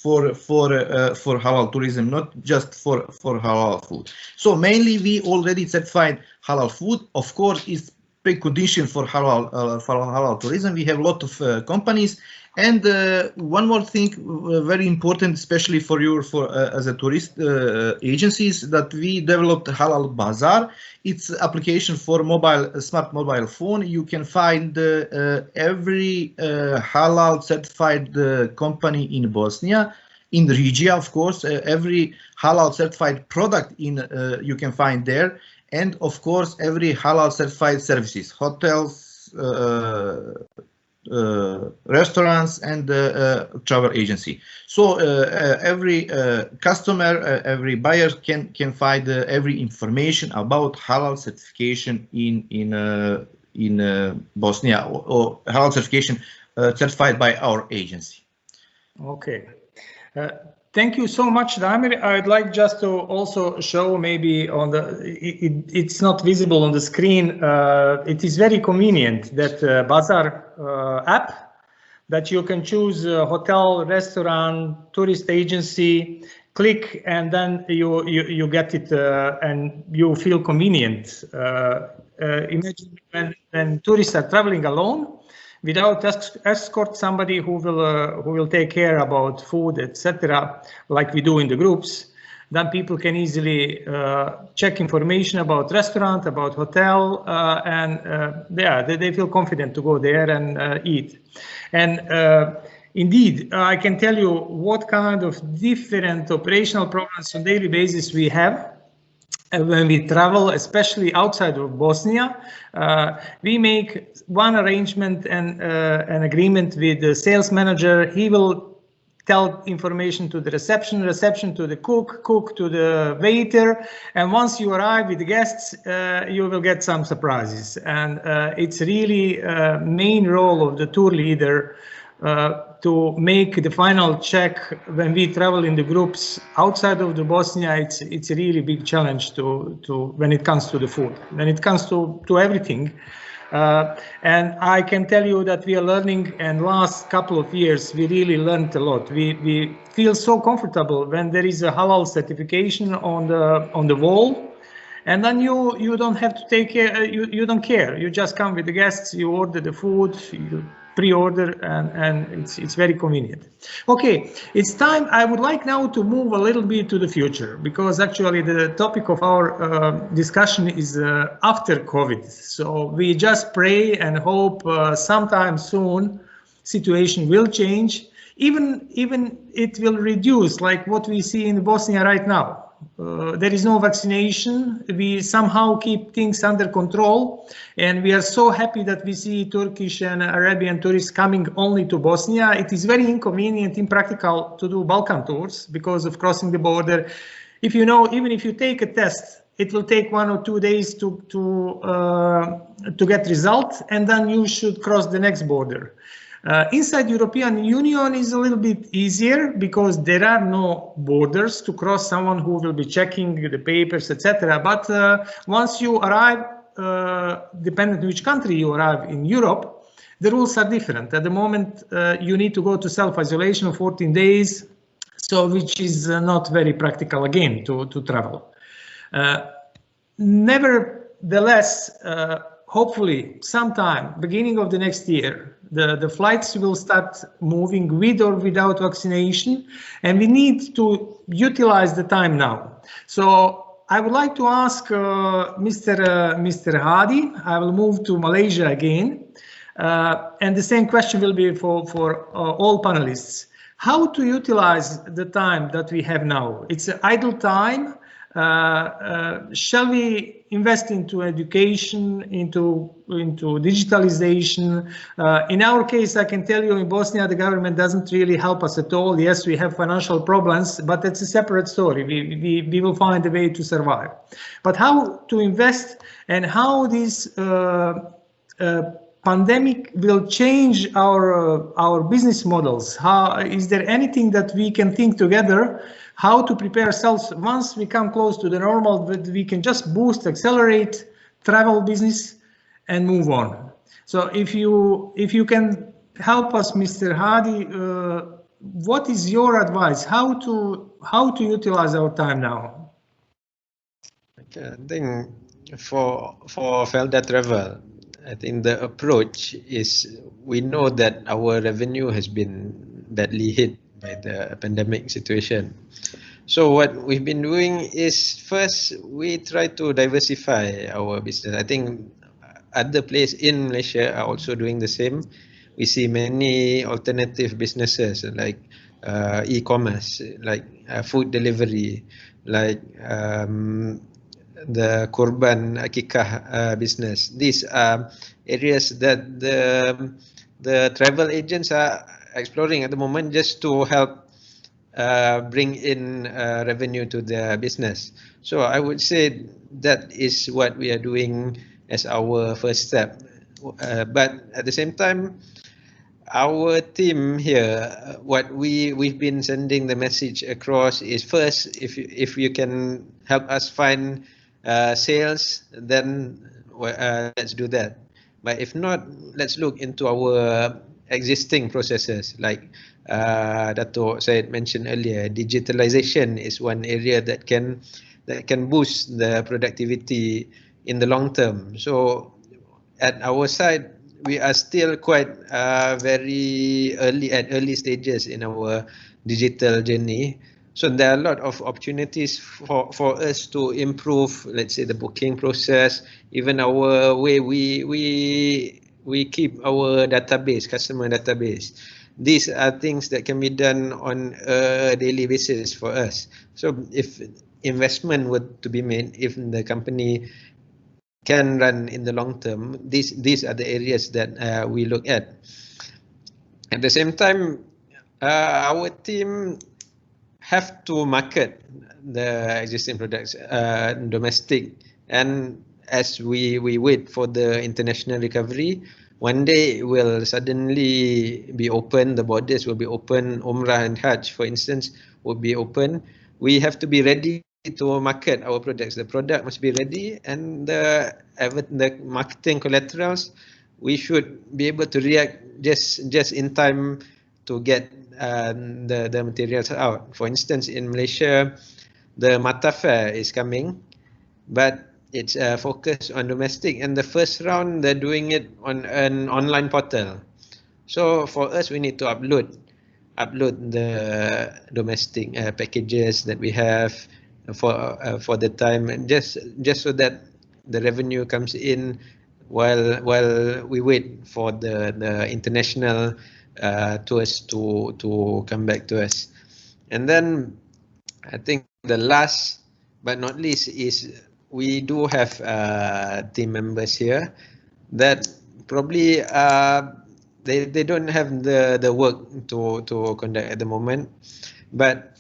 for halal tourism, not just for halal food. So mainly we already certified halal food. Of course, is precondition for halal tourism. We have a lot of companies. And one more thing, very important, especially for you, as a tourist agencies, that we developed Halal Bazaar. It's application for smart mobile phone. You can find every halal certified company in Bosnia, in Riga, of course. Every halal certified product you can find there, and of course every halal certified services, hotels, restaurants, and travel agency. So every customer, every buyer can find every information about halal certification in Bosnia, or halal certification certified by our agency. Okay. Thank you so much, Damir. I'd like just to also show, maybe on the, it's not visible on the screen. It is very convenient, that Bazaar app, that you can choose hotel, restaurant, tourist agency, click, and then you get it, and you feel convenient. Imagine when tourists are traveling alone, without escort, somebody who will take care about food, etc., like we do in the groups, then people can easily check information about restaurant, about hotel, and they feel confident to go there and eat. And indeed, I can tell you what kind of different operational programs on a daily basis we have. When we travel, especially outside of Bosnia, we make one arrangement and an agreement with the sales manager. He will tell information to the reception to the cook to the waiter, and once you arrive with the guests, you will get some surprises. And it's really main role of the tour leader to make the final check when we travel in the groups outside of the Bosnia. It's a really big challenge to when it comes to the food, when it comes to everything. And I can tell you that we are learning, and last couple of years we really learned a lot. We feel so comfortable when there is a halal certification on the wall, and then you don't have to take care, you don't care. You just come with the guests, you order the food, you pre-order, and it's very convenient. Okay, it's time. I would like now to move a little bit to the future, because actually the topic of our discussion is after COVID. So we just pray and hope sometime soon situation will change, even it will reduce, like what we see in Bosnia right now. There is no vaccination. We somehow keep things under control, and we are so happy that we see Turkish and Arabian tourists coming only to Bosnia. It is very inconvenient, impractical to do Balkan tours because of crossing the border. If you know, even if you take a test, it will take 1 or 2 days to get result, and then you should cross the next border. Inside European Union is a little bit easier because there are no borders to cross, someone who will be checking the papers, etc. But once you arrive, depending on which country you arrive in Europe, the rules are different. At the moment, you need to go to self-isolation of 14 days, so which is not very practical again to travel. Nevertheless, hopefully sometime beginning of the next year, the flights will start moving with or without vaccination, and we need to utilize the time now. So I would like to ask Mr. Hadi. I will move to Malaysia again, and the same question will be for all panelists. How to utilize the time that we have now? It's an idle time. Shall we invest into education, into digitalization? In our case, I can tell you in Bosnia, the government doesn't really help us at all. Yes, we have financial problems, but that's a separate story. We will find a way to survive. But how to invest, and how this pandemic will change our business models? How is there anything that we can think together? How to prepare ourselves once we come close to the normal, that we can just boost, accelerate travel business and move on. So if you can help us, Mr. Hadi, what is your advice? How to utilize our time now? Okay, I think for Felda Travel, I think the approach is, we know that our revenue has been badly hit by the pandemic situation. So what we've been doing is, first we try to diversify our business. I think other places in Malaysia are also doing the same. We see many alternative businesses like e-commerce, like food delivery, like the Kurban Akikah business. These are areas that the travel agents are exploring at the moment, just to help bring in revenue to their business. So I would say that is what we are doing as our first step. But at the same time, our team here, what we've been sending the message across is, first, if you can help us find sales, then let's do that. But if not, let's look into our existing processes, like Dato' Syed mentioned earlier. Digitalization is one area that can boost the productivity in the long term. So at our side, we are still quite very early stages in our digital journey. So there are a lot of opportunities for us to improve, let's say, the booking process, even our way we keep our database, customer database. These are things that can be done on a daily basis for us. So if investment were to be made, if the company can run in the long term, these are the areas that we look at. At the same time, Our team have to market the existing products domestic, and as we wait for the international recovery, one day it will suddenly be open, the borders will be open, Umrah and Hajj, for instance, will be open. We have to be ready to market our products. The product must be ready, and the marketing collaterals, we should be able to react just in time to get the materials out. For instance, in Malaysia, the Mata Fair is coming, but it's focused on domestic, and the first round they're doing it on an online portal. So for us, we need to upload the domestic packages that we have for the time, and just so that the revenue comes in while we wait for the international tours to come back to us. And then I think the last but not least is we do have team members here that probably they don't have the work to conduct at the moment, but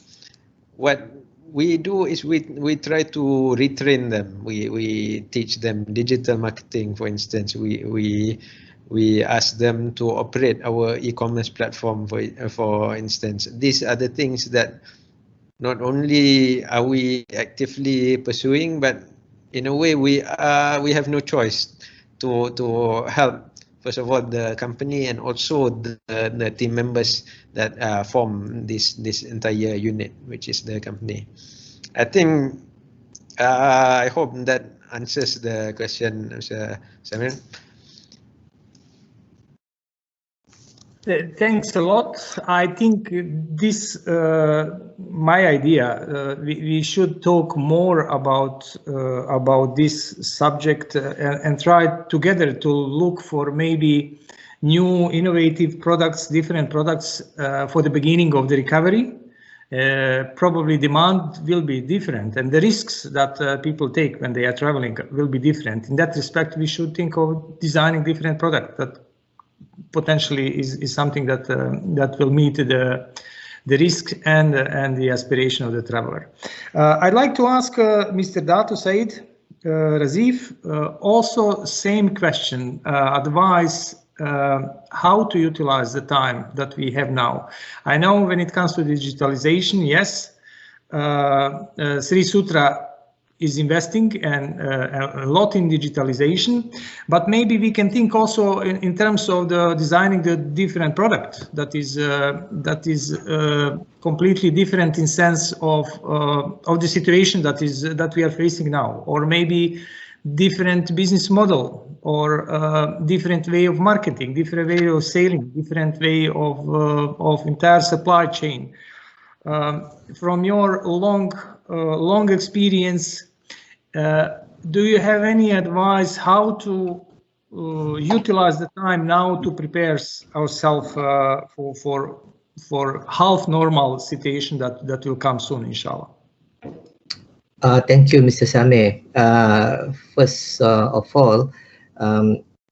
what we do is we try to retrain them. We teach them digital marketing, for instance. We ask them to operate our e-commerce platform, for instance. These are the things that not only are we actively pursuing, but in a way we have no choice to help, first of all, the company and also the team members that form this entire unit, which is the company. I think I hope that answers the question, Mr. Samir. Thanks a lot. I think this, my idea, we should talk more about this subject and try together to look for maybe new innovative products, different products for the beginning of the recovery. Probably demand will be different, and the risks that people take when they are traveling will be different. In that respect, we should think of designing different products that potentially is something that will meet the risk and the aspiration of the traveler. I'd like to ask Mr. Dato Said Razif also same question, advice how to utilize the time that we have now. I know when it comes to digitalization, yes, Sri Sutra is investing and a lot in digitalization, but maybe we can think also in terms of the designing the different product that is completely different in sense of the situation that we are facing now, or maybe different business model, or different way of marketing, different way of selling, different way of entire supply chain. From your long experience, do you have any advice how to utilize the time now to prepare ourselves for half normal situation that will come soon, inshallah? Thank you, Mr. Samir. First of all,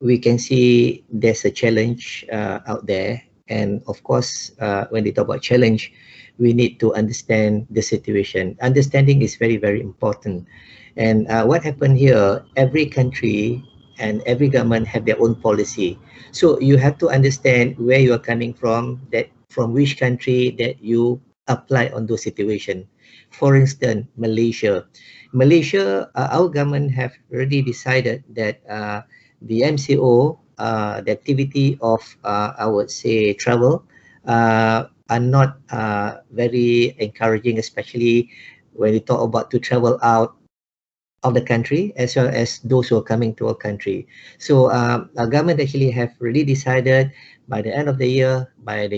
we can see there's a challenge out there, and of course, when they talk about challenge, we need to understand the situation. Understanding is very, very important. And what happened here, every country and every government have their own policy. So you have to understand where you are coming from, that from which country that you apply on those situations. For instance, Malaysia. Our government have already decided that the MCO, the activity of, I would say, travel, are not very encouraging, especially when you talk about to travel out of the country as well as those who are coming to our country. So our government actually have really decided by the end of the year, by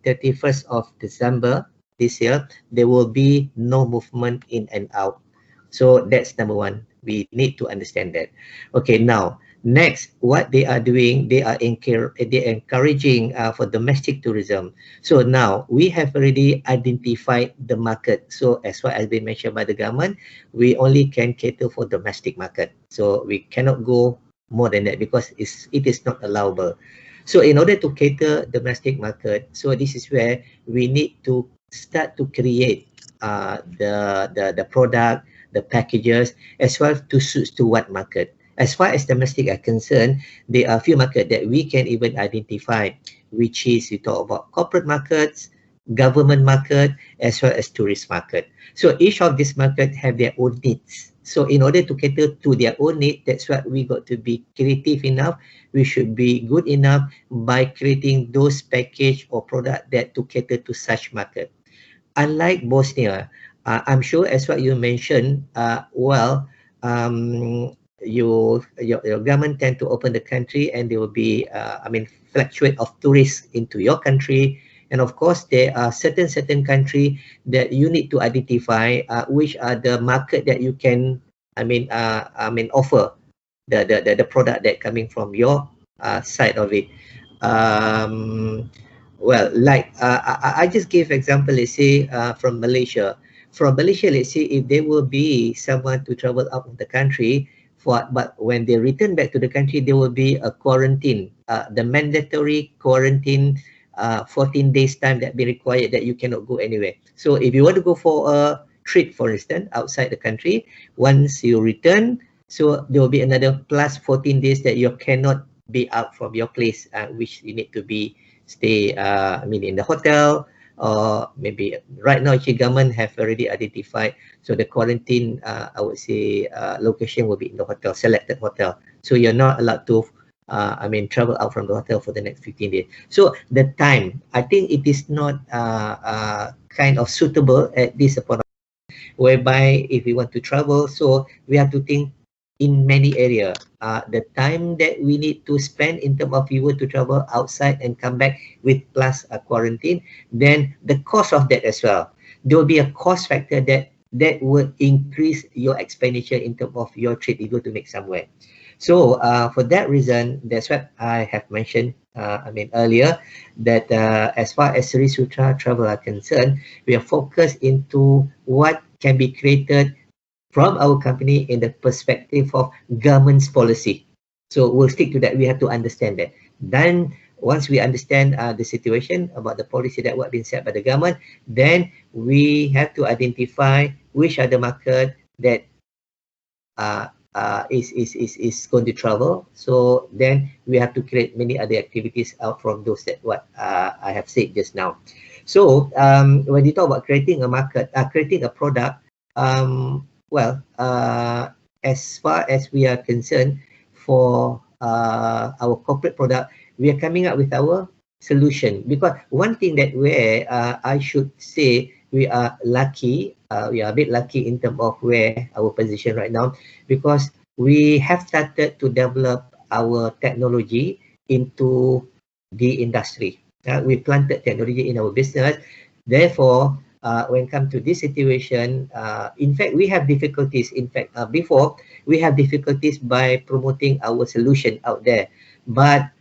31st of December this year, there will be no movement in and out. So that's number one. We need to understand that. Okay, now next, what they are doing, they are encouraging for domestic tourism. So now we have already identified the market. So as what has been mentioned by the government, we only can cater for domestic market. So we cannot go more than that because it is not allowable. So in order to cater domestic market, so this is where we need to start to create the product, the packages, as well to suit to what market. As far as domestic are concerned, there are a few markets that we can even identify, which is we talk about corporate markets, government market, as well as tourist market. So each of these markets have their own needs. So in order to cater to their own need, that's what we got to be creative enough. We should be good enough by creating those package or product that to cater to such market. Unlike Bosnia, I'm sure as what you mentioned, your government tend to open the country and there will be, fluctuate of tourists into your country. And of course, there are certain country that you need to identify which are the market that you can, offer the product that coming from your side of it. I just give example, let's say from Malaysia. From Malaysia, let's say if there will be someone to travel out of the country, but when they return back to the country, there will be a quarantine, the mandatory quarantine, 14 days time that be required, that you cannot go anywhere. So if you want to go for a trip, for instance, outside the country, once you return, so there will be another plus 14 days that you cannot be out from your place, which you need to be stay, in the hotel, or maybe right now, actually government have already identified. So the quarantine, I would say, location will be in the hotel, selected hotel. So you're not allowed to, travel out from the hotel for the next 15 days. So the time, I think it is not kind of suitable at this point, whereby if we want to travel, so we have to think in many areas. The time that we need to spend in terms of you were to travel outside and come back with plus a quarantine, then the cost of that as well. There will be a cost factor that will increase your expenditure in terms of your trip you go to make somewhere. So for that reason, that's what I have mentioned earlier, that as far as Sri Sutra travel are concerned, we are focused into what can be created from our company in the perspective of government's policy. So we'll stick to that. We have to understand that. Then once we understand the situation about the policy that what been set by the government, then we have to identify which are the market that is going to travel. So then we have to create many other activities out from those that what I have said just now. So when you talk about creating a market, creating a product, as far as we are concerned, for our corporate product, we are coming up with our solution. Because one thing that where I should say we are lucky, we are a bit lucky in terms of where our position right now, because we have started to develop our technology into the industry. We planted technology in our business. Therefore, when it comes to this situation, in fact, we have difficulties. In fact, before, we have difficulties by promoting our solution out there. But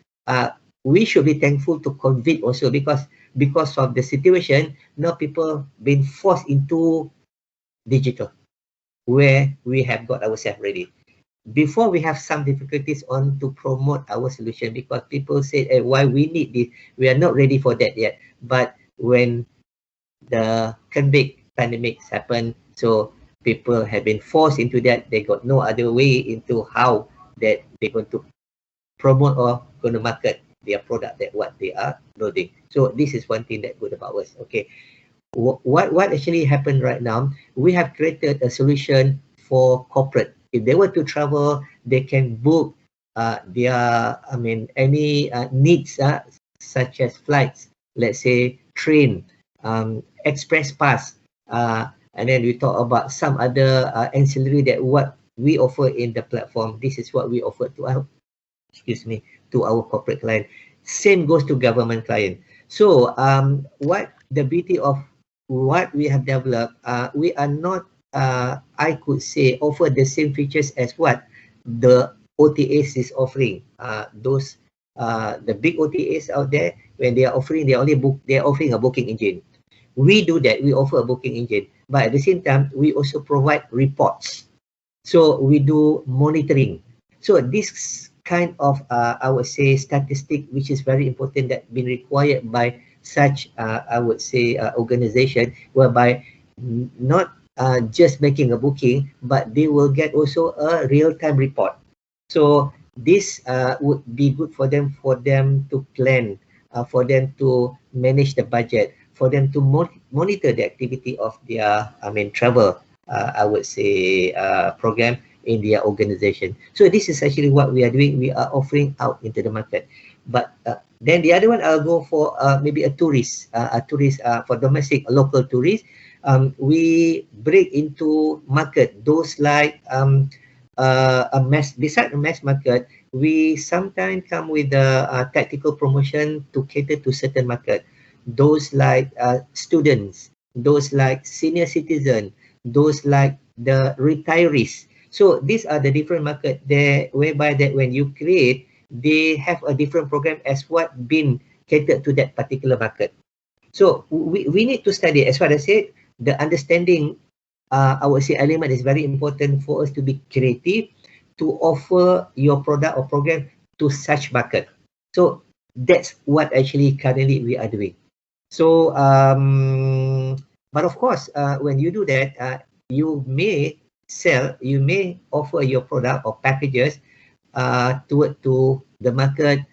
we should be thankful to COVID also, because of the situation, now people been forced into digital, where we have got ourselves ready. Before, we have some difficulties on to promote our solution, because people say, hey, why we need this? We are not ready for that yet. But when the COVID pandemics happened, so people have been forced into that. They got no other way into how that they're going to promote or going to market their product, that what they are building. So this is one thing that good about us. Okay, what actually happened right now, we have created a solution for corporate. If they were to travel, they can book their any needs, such as flights, let's say train, express pass, and then we talk about some other ancillary that what we offer in the platform. This is what we offer to our to our corporate client. Same goes to government client. So what the beauty of what we have developed, we are not I could say offer the same features as what the OTAs is offering. Those the big OTAs out there, when they are offering, they are offering a booking engine. We do that, we offer a booking engine, but at the same time, we also provide reports. So we do monitoring. So this kind of, I would say, statistic which is very important that been required by such, I would say, organization, whereby not just making a booking, but they will get also a real-time report. So this would be good for them to plan, for them to manage the budget, for them to monitor the activity of their, travel, I would say, program in their organization. So this is actually what we are doing. We are offering out into the market. But then the other one, I'll go for maybe a tourist for domestic, local tourists. We break into market, those like beside a mass market, we sometimes come with a tactical promotion to cater to certain market. Those like students, those like senior citizen, those like the retirees. So these are the different market there, whereby that when you create, they have a different program as what been catered to that particular market. So we need to study, as what I said, the understanding, I would say, element is very important for us to be creative, to offer your product or program to such market. So that's what actually currently we are doing. So, but of course, when you do that, you may offer your product or packages to the market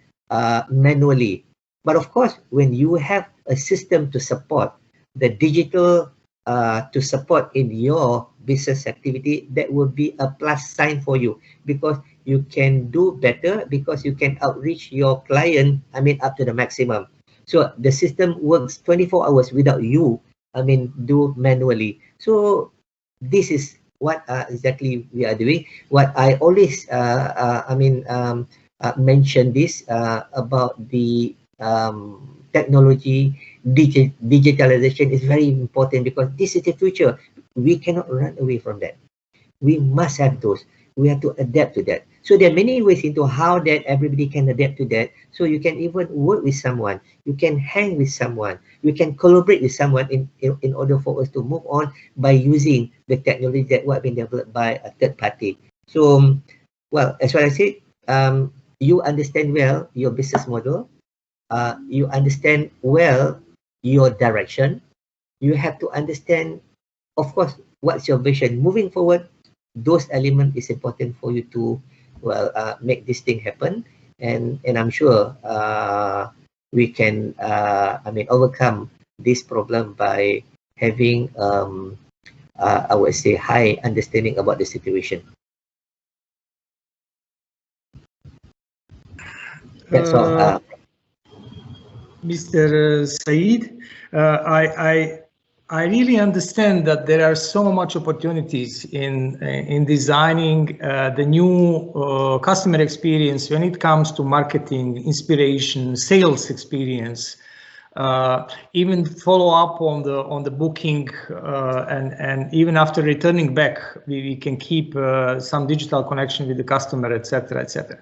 manually. But of course, when you have a system to support the digital to support in your business activity, that will be a plus sign for you, because you can do better, because you can outreach your client, up to the maximum. So the system works 24 hours without you, do manually. So this is what exactly we are doing. What I always, mention this about the technology, digitalization is very important, because this is the future. We cannot run away from that. We must have those. We have to adapt to that. So there are many ways into how that everybody can adapt to that. So you can even work with someone, you can hang with someone, you can collaborate with someone in order for us to move on by using the technology that what been developed by a third party. So, well, as what I said, you understand well your business model, you understand well your direction. You have to understand, of course, what's your vision moving forward. Those elements is important for you to, well, make this thing happen, and I'm sure we can, overcome this problem by having, I would say, high understanding about the situation. That's all. Mr. Saeed, I really understand that there are so much opportunities in designing the new customer experience when it comes to marketing, inspiration, sales experience, even follow up on the booking, and even after returning back, we can keep some digital connection with the customer, etc., etc.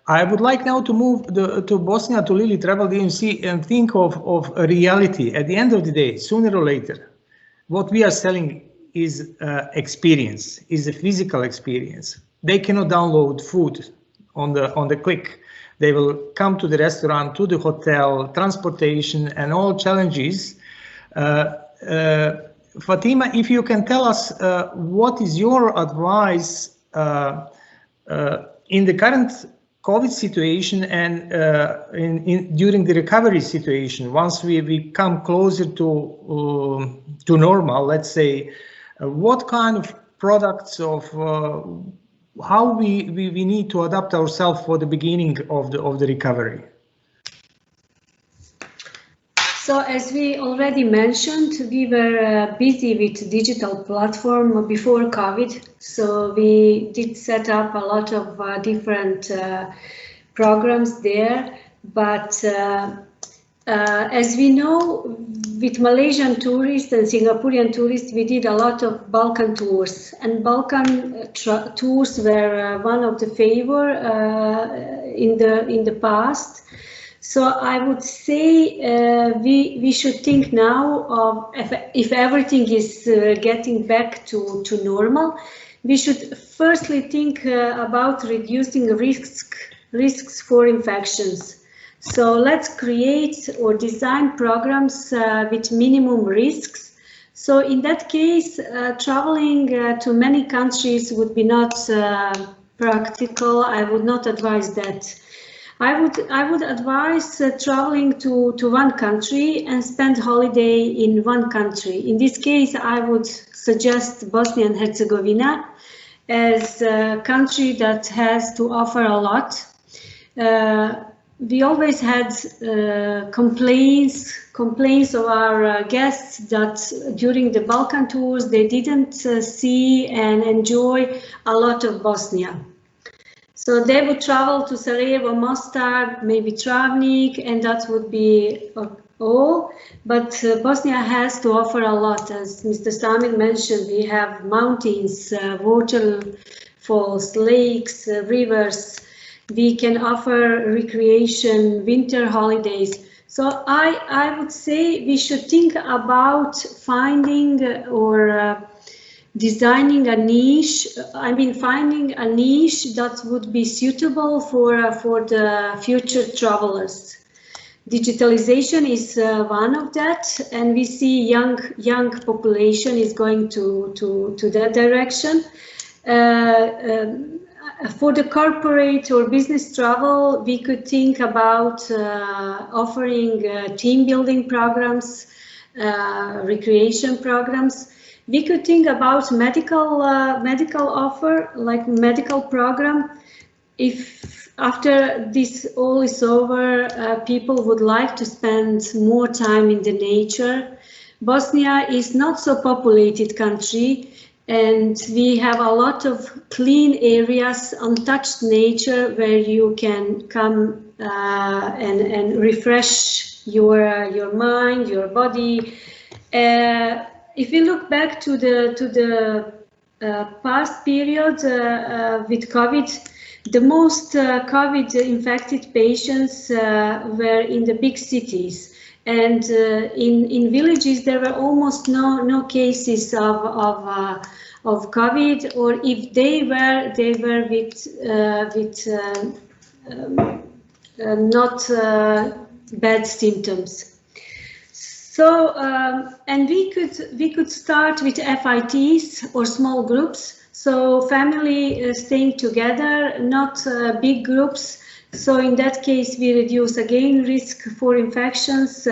I would like now to move to Bosnia, to Lily Travel DMC, and think of a reality. At the end of the day, sooner or later, what we are selling is experience, is a physical experience. They cannot download food on the click. They will come to the restaurant, to the hotel, transportation, and all challenges. Fatima, if you can tell us what is your advice in the current COVID situation and during the recovery situation, once we come closer to normal, let's say, what kind of products of how we need to adapt ourselves for the beginning of the recovery? So as we already mentioned, we were busy with digital platform before COVID. So we did set up a lot of different programs there. But as we know, with Malaysian tourists and Singaporean tourists, we did a lot of Balkan tours. And Balkan tours were one of the favor in the past. So I would say we should think now of if everything is getting back to normal, we should firstly think about reducing risks for infections. So let's create or design programs with minimum risks. So in that case, traveling to many countries would be not practical. I would not advise that. I would advise traveling to one country and spend holiday in one country. In this case, I would suggest Bosnia and Herzegovina as a country that has to offer a lot. We always had complaints of our guests that during the Balkan tours they didn't see and enjoy a lot of Bosnia. So they would travel to Sarajevo, Mostar, maybe Travnik, and that would be all. But Bosnia has to offer a lot. As Mr. Samir mentioned, we have mountains, waterfalls, lakes, rivers. We can offer recreation, winter holidays. So I would say we should think about finding or designing a niche. I mean, finding a niche that would be suitable for the future travelers. Digitalization is one of that, and we see young population is going to that direction. For the corporate or business travel, we could think about offering team building programs, recreation programs. We could think about medical offer, like medical program. If after this all is over, people would like to spend more time in the nature. Bosnia is not so populated country, and we have a lot of clean areas, untouched nature, where you can come and refresh your mind, your body. If you look back to the past period with COVID, the most COVID infected patients were in the big cities, and in villages there were almost no cases of COVID, or if they were with not bad symptoms. So and we could start with FITs or small groups. So family staying together, not big groups. So in that case, we reduce again risk for infections,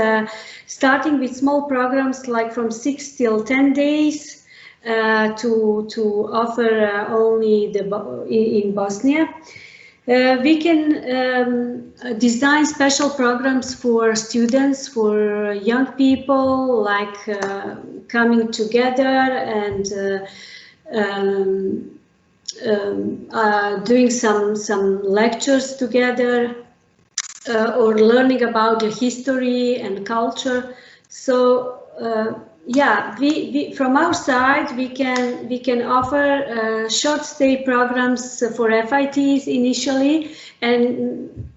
starting with small programs like from 6 till 10 days to offer only in Bosnia. We can design special programs for students, for young people, like coming together and doing some lectures together, or learning about the history and culture. So yeah, we from our side we can offer short stay programs for FITs initially,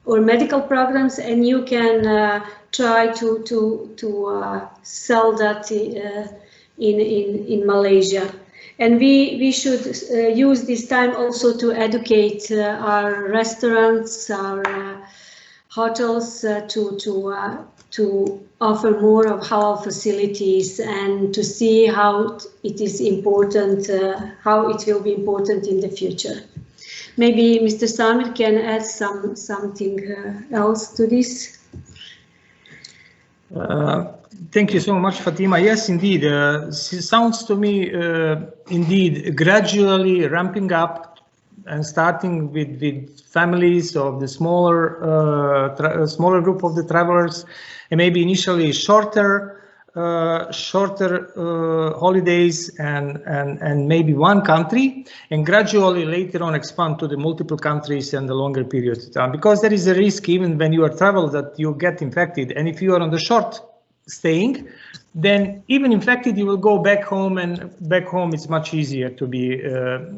or medical programs, and you can try to sell that in Malaysia. And we should use this time also to educate our restaurants, our hotels, to offer more of halal facilities, and to see how it is important, how it will be important in the future. Maybe Mr. Samir can add something else to this. Thank you so much, Fatima. Yes, indeed. Sounds to me, indeed, gradually ramping up and starting with families of the smaller group of the travelers, and maybe initially shorter holidays and maybe one country, and gradually later on expand to the multiple countries and the longer periods of time, because there is a risk even when you are travel that you get infected, and if you are on the short staying, then even infected, you will go back home, and back home it's much easier to be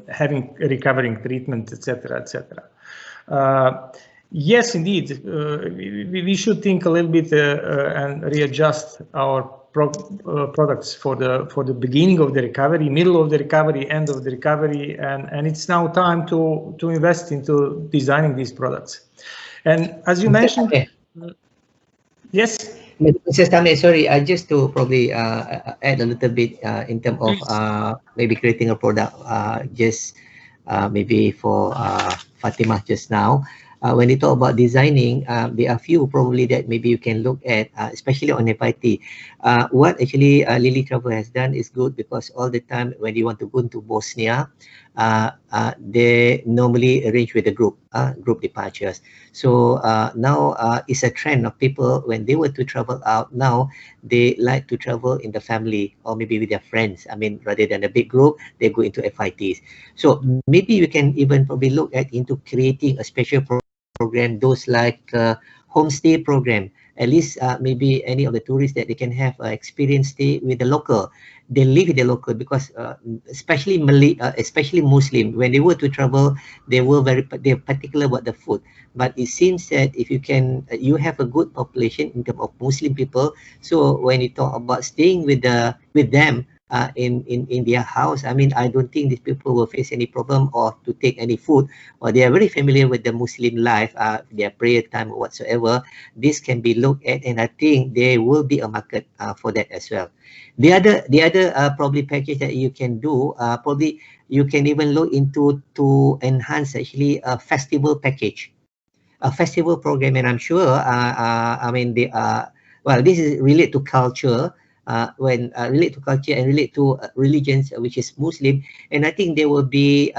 having recovering treatment, etc., etc. Yes, indeed, we should think a little bit and readjust our products for the beginning of the recovery, middle of the recovery, end of the recovery, and it's now time to invest into designing these products. And as you mentioned, yes. Mr. Amir, sorry, just to probably add a little bit in terms of maybe creating a product, just maybe for Fatima just now. When you talk about designing, there are few probably that maybe you can look at, especially on FIT. What actually Lily Travel has done is good, because all the time when you want to go into Bosnia, they normally arrange with a group departures. So now it's a trend of people, when they were to travel out, now they like to travel in the family or maybe with their friends. I mean, rather than a big group, they go into FITs. So maybe you can even probably look at into creating a special program, those like homestay program. At least maybe any of the tourists that they can have experience stay with the local. They live with the local, because especially especially Muslim, when they were to travel, they're particular about the food. But it seems that if you can, you have a good population in terms of Muslim people. So when you talk about staying with them in their house, I mean, I don't think these people will face any problem or to take any food, or they are very familiar with the Muslim life, their prayer time or whatsoever. This can be looked at, and I think there will be a market for that as well. The other probably package that you can do, probably you can even look into to enhance actually a festival package, a festival program. And I'm sure, I mean, well, this is related to culture. When relate to culture and relate to religions, which is Muslim, and I think there will be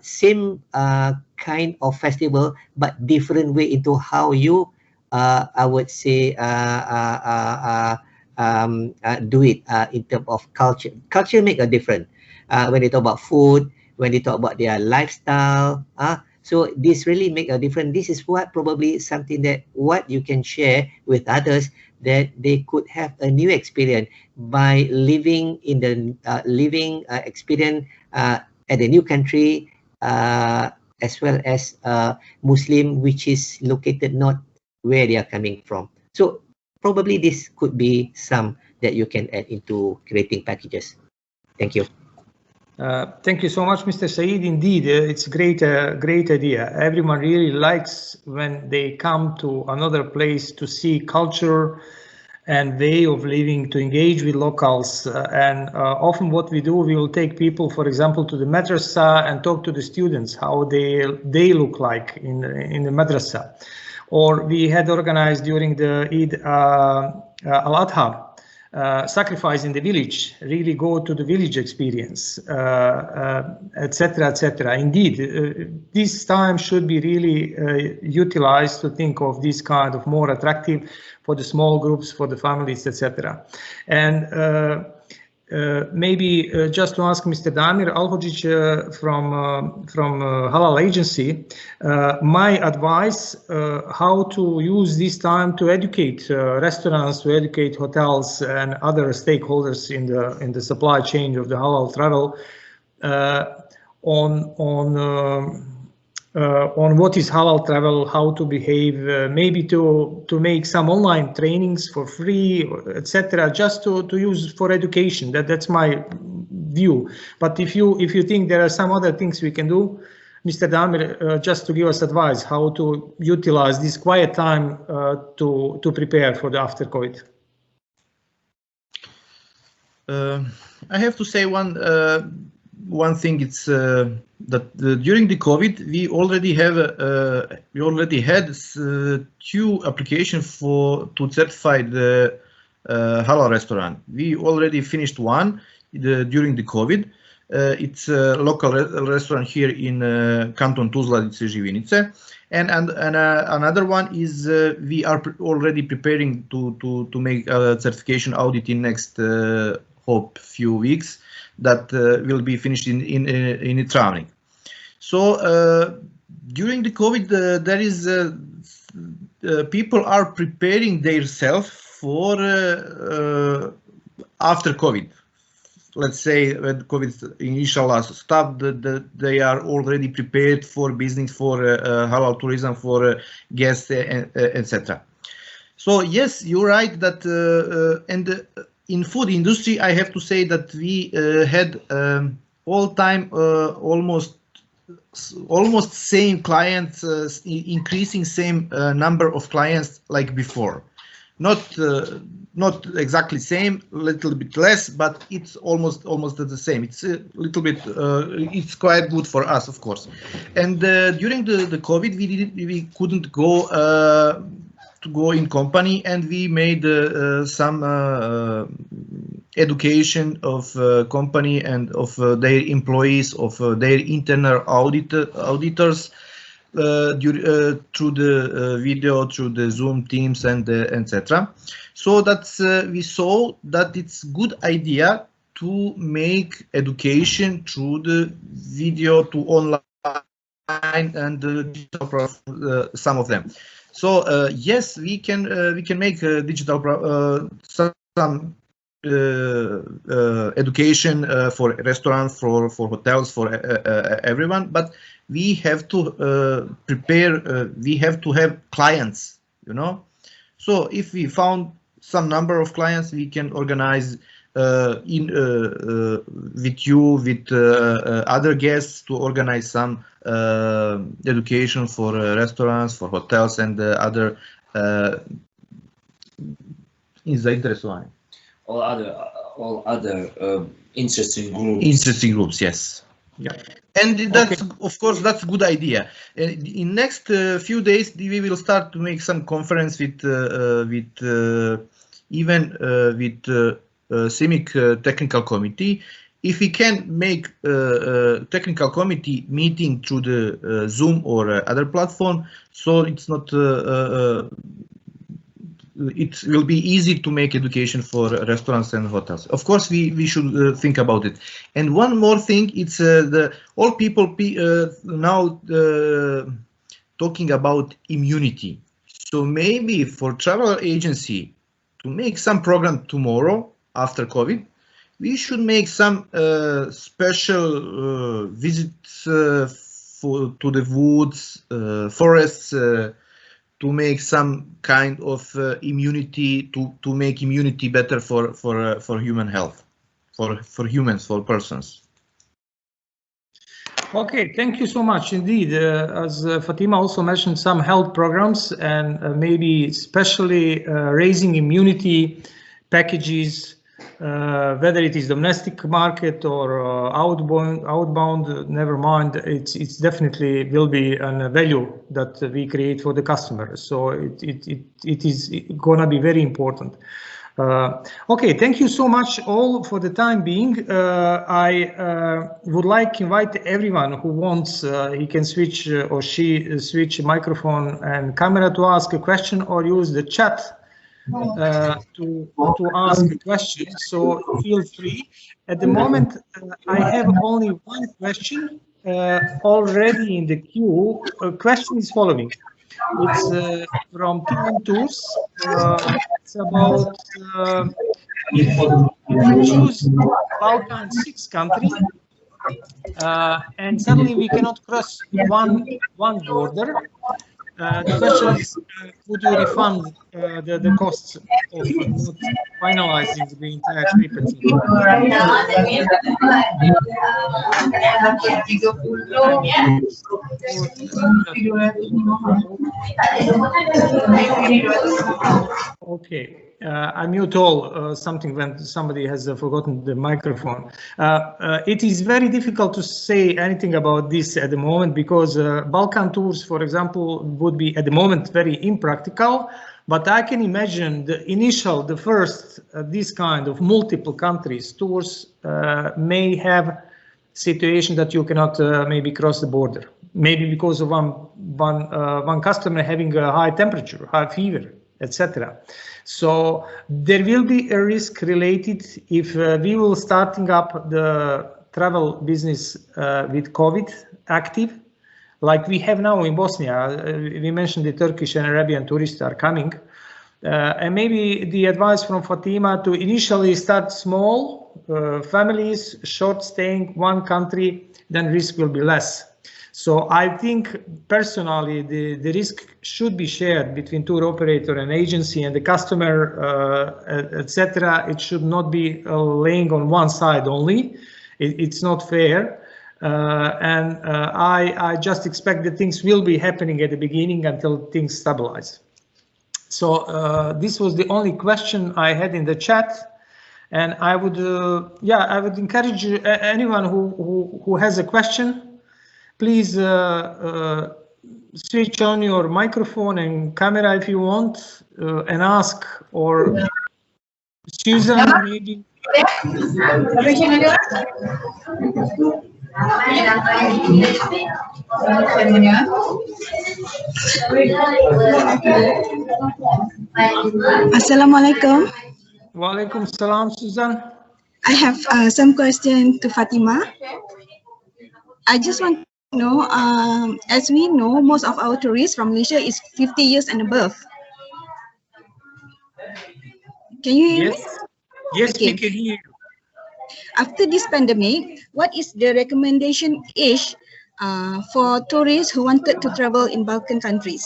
same kind of festival, but different way into how you, I would say, do it in terms of culture. Culture make a difference when they talk about food, when they talk about their lifestyle. So this really make a difference. This is what probably something that what you can share with others, that they could have a new experience by living in the experience at a new country, as well as Muslim, which is located not where they are coming from. So probably this could be some that you can add into creating packages. Thank you. Thank you so much, Mr. Saeed. Indeed, it's a great idea. Everyone really likes when they come to another place to see culture and way of living, to engage with locals. And often what we do, we will take people, for example, to the madrasa and talk to the students, how they look like in the madrasa. Or we had organized during the Eid Al-Adha, sacrifice in the village, really go to the village experience, etc., etc. Indeed, this time should be really utilized to think of this kind of more attractive for the small groups, for the families, etc. And maybe just to ask Mr. Amir Alhadi from Halal Agency, my advice how to use this time to educate restaurants, to educate hotels and other stakeholders in the supply chain of the halal travel on what is halal travel, how to behave, maybe to make some online trainings for free, etc., just to use for education. That's my view. But if you think there are some other things we can do, Mr. Amir, just to give us advice how to utilize this quiet time to prepare for the after COVID. I have to say one thing. It's that during the COVID, we already had 2 applications to certify the halal restaurant. We already finished one during the COVID. It's a local restaurant here in Canton Tuzla, it's Živinice. And another one is we are already preparing to make a certification audit in next hope few weeks, that will be finished in traveling. So during the COVID, there is people are preparing themselves for after COVID. Let's say when COVID inshallah stopped, they are already prepared for business, for halal tourism, for guests, etc. So yes, you're right that in food industry, I have to say that we had all time almost same clients, increasing same number of clients like before. Not exactly same, a little bit less, but it's almost the same. It's a little bit, it's quite good for us, of course. And during the COVID, we couldn't go to go in company, and we made some education of company and of their employees, of their internal auditors through the video, through the Zoom Teams and etc. So that's we saw that it's good idea to make education through the video to online and digital some of them. So yes, we can make digital some education for restaurants, for hotels, for everyone, but we have to prepare. We have to have clients, you know. So if we found some number of clients, we can organize with you, with other guests, to organize some education for restaurants, for hotels, and other zainteresovani. All other interesting groups. Interesting groups, yes. Yeah, and that's of course that's a good idea. In next few days, we will start to make some conference with CIMIC technical committee. If we can make technical committee meeting through the Zoom or other platform, so it's not. It will be easy to make education for restaurants and hotels. Of course, we should think about it. And one more thing, it's all people now talking about immunity. So maybe for travel agency to make some program tomorrow after COVID, we should make some special visits to the woods, forests. To make some kind of immunity, to make immunity better for human health, for humans, for persons. Okay, thank you so much indeed. As Fatima also mentioned, some health programs and maybe especially raising immunity packages, whether it is domestic market or outbound, never mind. It's definitely will be a value that we create for the customer. So it is gonna be very important. Okay, thank you so much all for the time being. I would like to invite everyone who wants, he can switch or she switch microphone and camera to ask a question, or use the chat to ask a question. So feel free. At the moment, I have only one question already in the queue. Question is following. It's from TM Tours. It's about if you choose Balkan 6 country and suddenly we cannot cross one border. The question is, would you refund the costs of not finalizing the entire trip? Okay, I mute all something when somebody has forgotten the microphone. It is very difficult to say anything about this at the moment because Balkan tours, for example, would be at the moment very impractical. But I can imagine the first, this kind of multiple countries tours may have situation that you cannot maybe cross the border. Maybe because of one customer having a high temperature, high fever, etc. So there will be a risk related if we will starting up the travel business with COVID active, like we have now in Bosnia. We mentioned the Turkish and Arabian tourists are coming. And maybe the advice from Fatima to initially start small, families, short staying, one country, then risk will be less. So I think personally the risk should be shared between tour operator and agency and the customer, etc. It should not be laying on one side only. It's not fair. I just expect that things will be happening at the beginning until things stabilize. So this was the only question I had in the chat, and I would, I would encourage anyone who has a question, please switch on your microphone and camera if you want, and ask, or Susan maybe. Assalamualaikum. Walaikum salam, Susan. I have some question to Fatima. I just want to know, as we know, most of our tourists from Malaysia is 50 years and above. Can you hear me? Yes, okay. We can hear you. After this pandemic, what is the recommendation age for tourists who wanted to travel in Balkan countries?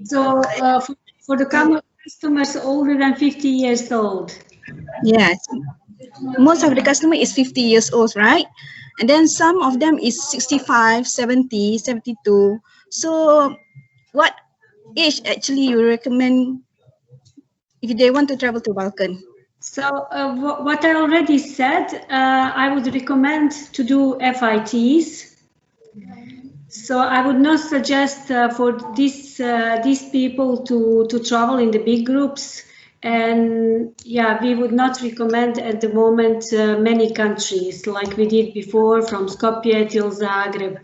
So for the customers older than 50 years old? Yes, most of the customer is 50 years old, right? And then some of them is 65, 70, 72. So what age actually you recommend if they want to travel to Balkan? So what I already said, I would recommend to do FITs. So I would not suggest for these people to travel in the big groups, and yeah, we would not recommend at the moment many countries like we did before, from Skopje till Zagreb.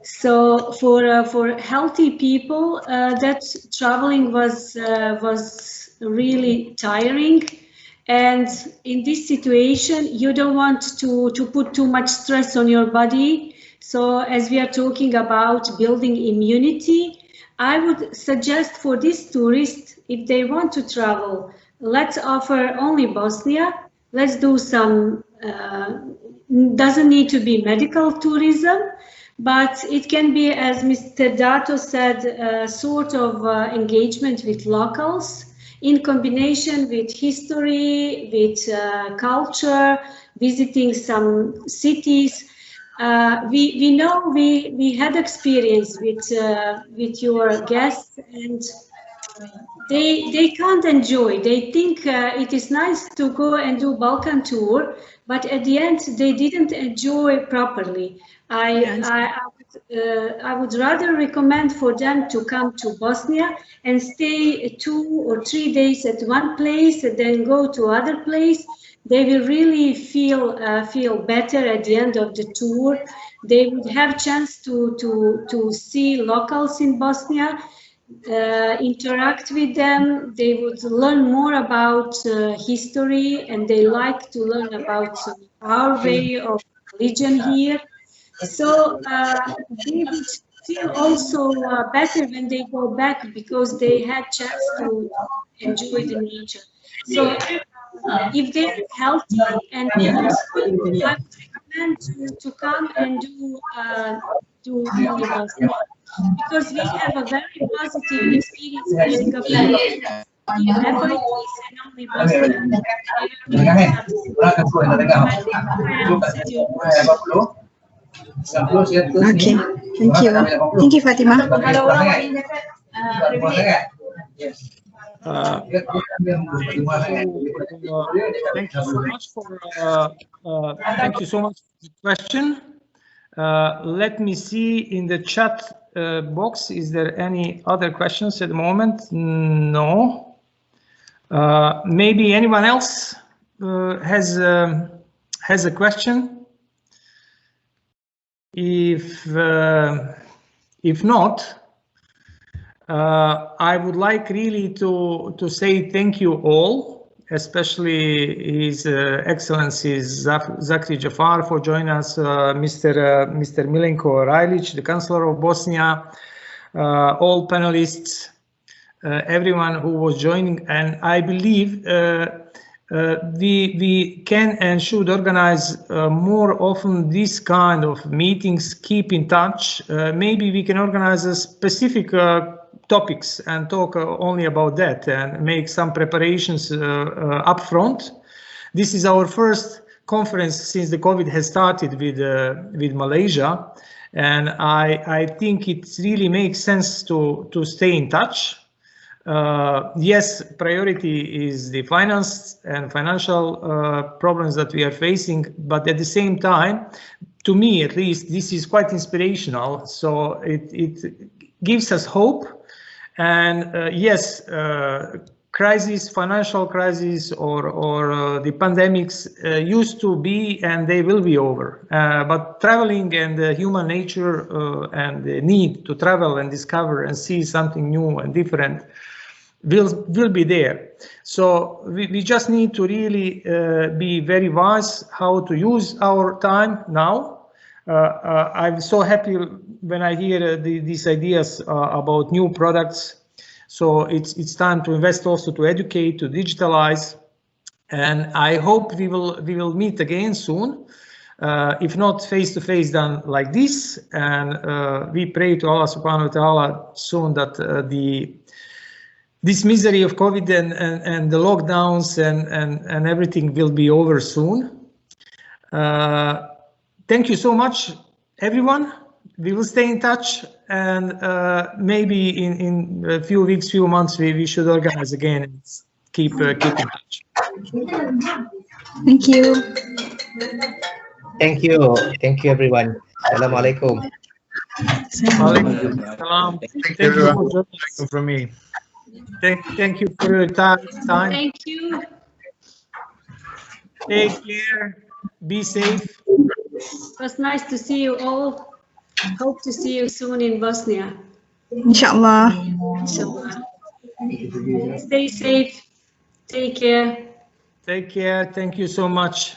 So for healthy people, that traveling was really tiring. And in this situation, you don't want to put too much stress on your body. So as we are talking about building immunity, I would suggest for these tourists, if they want to travel, let's offer only Bosnia. Let's do some, doesn't need to be medical tourism, but it can be, as Mr. Dato said, a sort of engagement with locals, in combination with history, with culture, visiting some cities. We know we had experience with your guests, and they can't enjoy. They think it is nice to go and do Balkan tour, but at the end they didn't enjoy properly. I would rather recommend for them to come to Bosnia and stay 2 or 3 days at one place and then go to other place. They will really feel better at the end of the tour. They would have chance to see locals in Bosnia, interact with them. They would learn more about history, and they like to learn about our way of religion here. So they would feel also better when they go back, because they had chance to enjoy the nature. So if they're healthy and good, I would recommend to come and do only Bosnia, because we have a very positive experience in FITs and only Bosnia. Okay, thank you. Thank you, Fatima. Thank you so much for the question. Let me see in the chat box. Is there any other questions at the moment? No. Maybe anyone else has a question? If not, I would like really to say thank you all, especially His Excellency Zakri Jafar for joining us, Mr. Milenko Rajlic, the Chancellor of Bosnia, all panelists, everyone who was joining, and I believe we can and should organize more often this kind of meetings, keep in touch. Maybe we can organize a specific topics and talk only about that and make some preparations up front. This is our first conference since the COVID has started with Malaysia, and I think it really makes sense to stay in touch. Yes, priority is the finance and financial problems that we are facing, but at the same time, to me at least, this is quite inspirational. So it gives us hope. And yes, crisis, financial crisis, or the pandemics used to be, and they will be over. But traveling and human nature and the need to travel and discover and see something new and different will be there. So we just need to really be very wise how to use our time now. I'm so happy when I hear these ideas about new products. So it's time to invest also to educate, to digitalize, and I hope we will meet again soon. If not face to face, then like this, and we pray to Allah Subhanahu wa Taala soon that this misery of COVID and the lockdowns and everything will be over soon. Thank you so much, everyone. We will stay in touch, and maybe in a few weeks, few months, we should organize again and keep in touch. Thank you. Thank you, everyone. Assalamualaikum. Walaikum salam. Thank you for joining us. From me. Thank you for your time. Thank you. Take care. Be safe. It was nice to see you all. Hope to see you soon in Bosnia. Inshallah. Stay safe. Take care. Take care. Thank you so much.